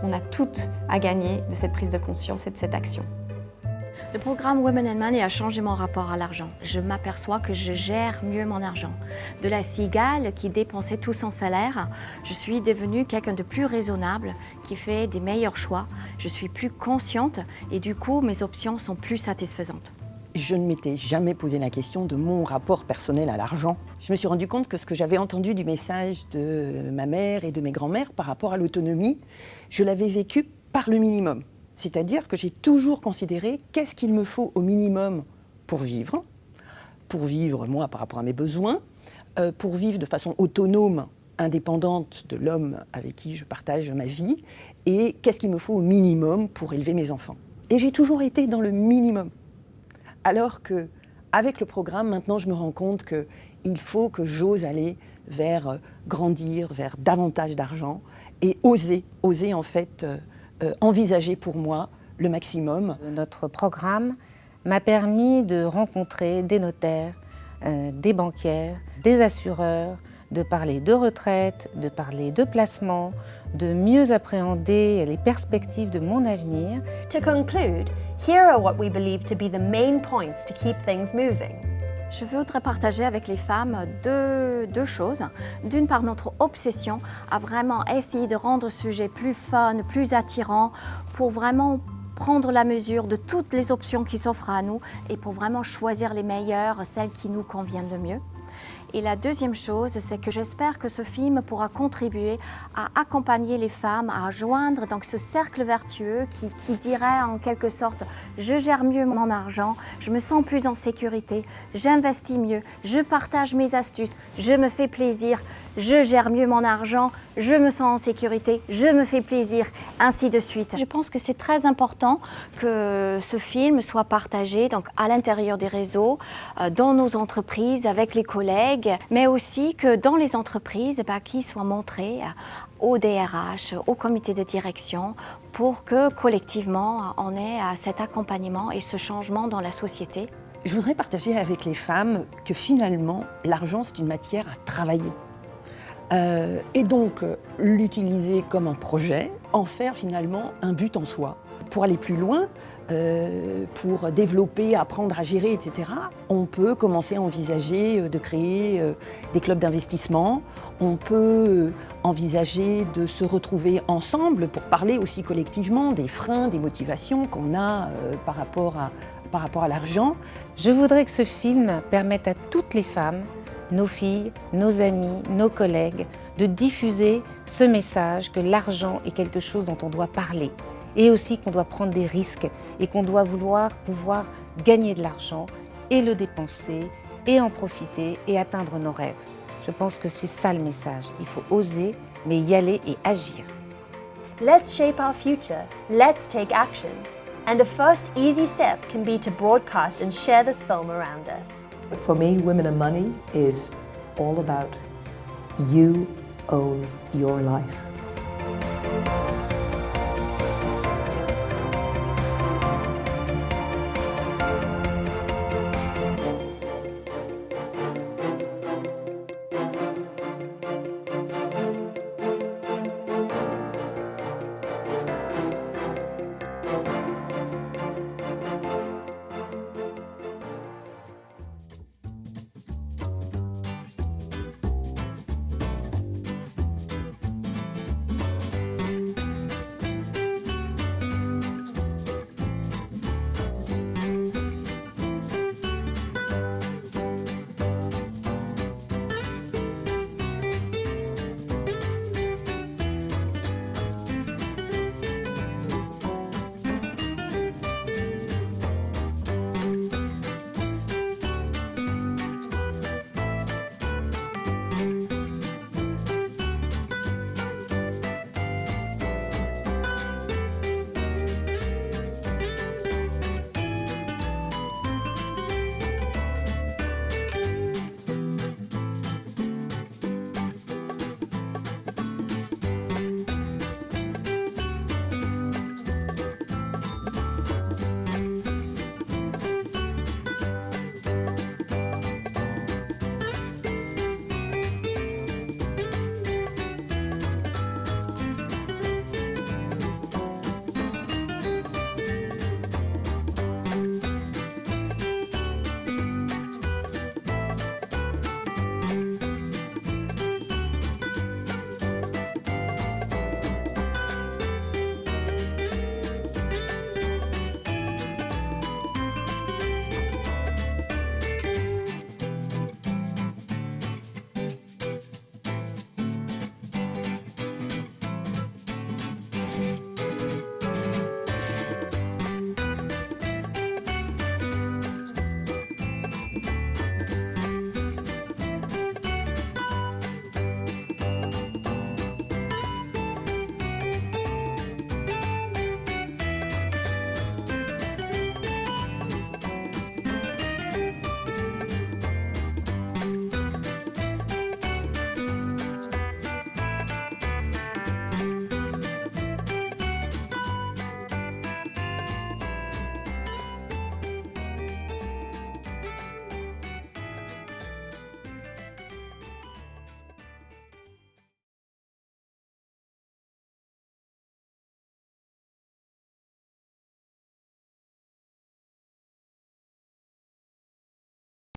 On a toutes à gagner de cette prise de conscience et de cette action. Le programme Women and Money a changé mon rapport à l'argent. Je m'aperçois que je gère mieux mon argent. De la cigale qui dépensait tout son salaire, je suis devenue quelqu'un de plus raisonnable, qui fait des meilleurs choix. Je suis plus consciente et du coup, mes options sont plus satisfaisantes. Je ne m'étais jamais posé la question de mon rapport personnel à l'argent. Je me suis rendu compte que ce que j'avais entendu du message de ma mère et de mes grands-mères par rapport à l'autonomie, je l'avais vécu par le minimum. C'est-à-dire que j'ai toujours considéré qu'est-ce qu'il me faut au minimum pour vivre moi par rapport à mes besoins, pour vivre de façon autonome, indépendante de l'homme avec qui je partage ma vie, et qu'est-ce qu'il me faut au minimum pour élever mes enfants. Et j'ai toujours été dans le minimum. Alors qu'avec le programme, maintenant, je me rends compte qu'il faut que j'ose aller vers grandir, vers davantage d'argent et oser en fait envisager pour moi le maximum. Notre programme m'a permis de rencontrer des notaires, des banquières, des assureurs, de parler de retraite, de parler de placement, de mieux appréhender les perspectives de mon avenir. To conclude, here are what we believe to be the main points to keep things moving. Je voudrais partager avec les femmes deux choses. D'une part, notre obsession à vraiment essayer de rendre ce sujet plus fun, plus attirant, pour vraiment prendre la mesure de toutes les options qui s'offrent à nous et pour vraiment choisir les meilleures, celles qui nous conviennent le mieux. Et la deuxième chose, c'est que j'espère que ce film pourra contribuer à accompagner les femmes à joindre donc ce cercle vertueux qui dirait en quelque sorte « je gère mieux mon argent, je me sens plus en sécurité, j'investis mieux, je partage mes astuces, je me fais plaisir, je gère mieux mon argent, je me sens en sécurité, je me fais plaisir, ainsi de suite ». Je pense que c'est très important que ce film soit partagé donc à l'intérieur des réseaux, dans nos entreprises, avec les collègues, mais aussi que dans les entreprises, qu'il soit montré au DRH, au comité de direction, pour que collectivement on ait cet accompagnement et ce changement dans la société. Je voudrais partager avec les femmes que finalement l'argent c'est une matière à travailler. Et donc l'utiliser comme un projet, en faire finalement un but en soi. Pour aller plus loin, pour développer, apprendre à gérer, etc., on peut commencer à envisager de créer des clubs d'investissement, on peut envisager de se retrouver ensemble pour parler aussi collectivement des freins, des motivations qu'on a par rapport à l'argent. Je voudrais que ce film permette à toutes les femmes, nos filles, nos amis, nos collègues, de diffuser ce message que l'argent est quelque chose dont on doit parler et aussi qu'on doit prendre des risques et qu'on doit pouvoir gagner de l'argent et le dépenser, et en profiter, et atteindre nos rêves. Je pense que c'est ça le message. Il faut oser, mais y aller et agir. Let's shape our future. Let's take action. And a first easy step can be to broadcast and share this film around us. For me, Women and Money is all about you own your life.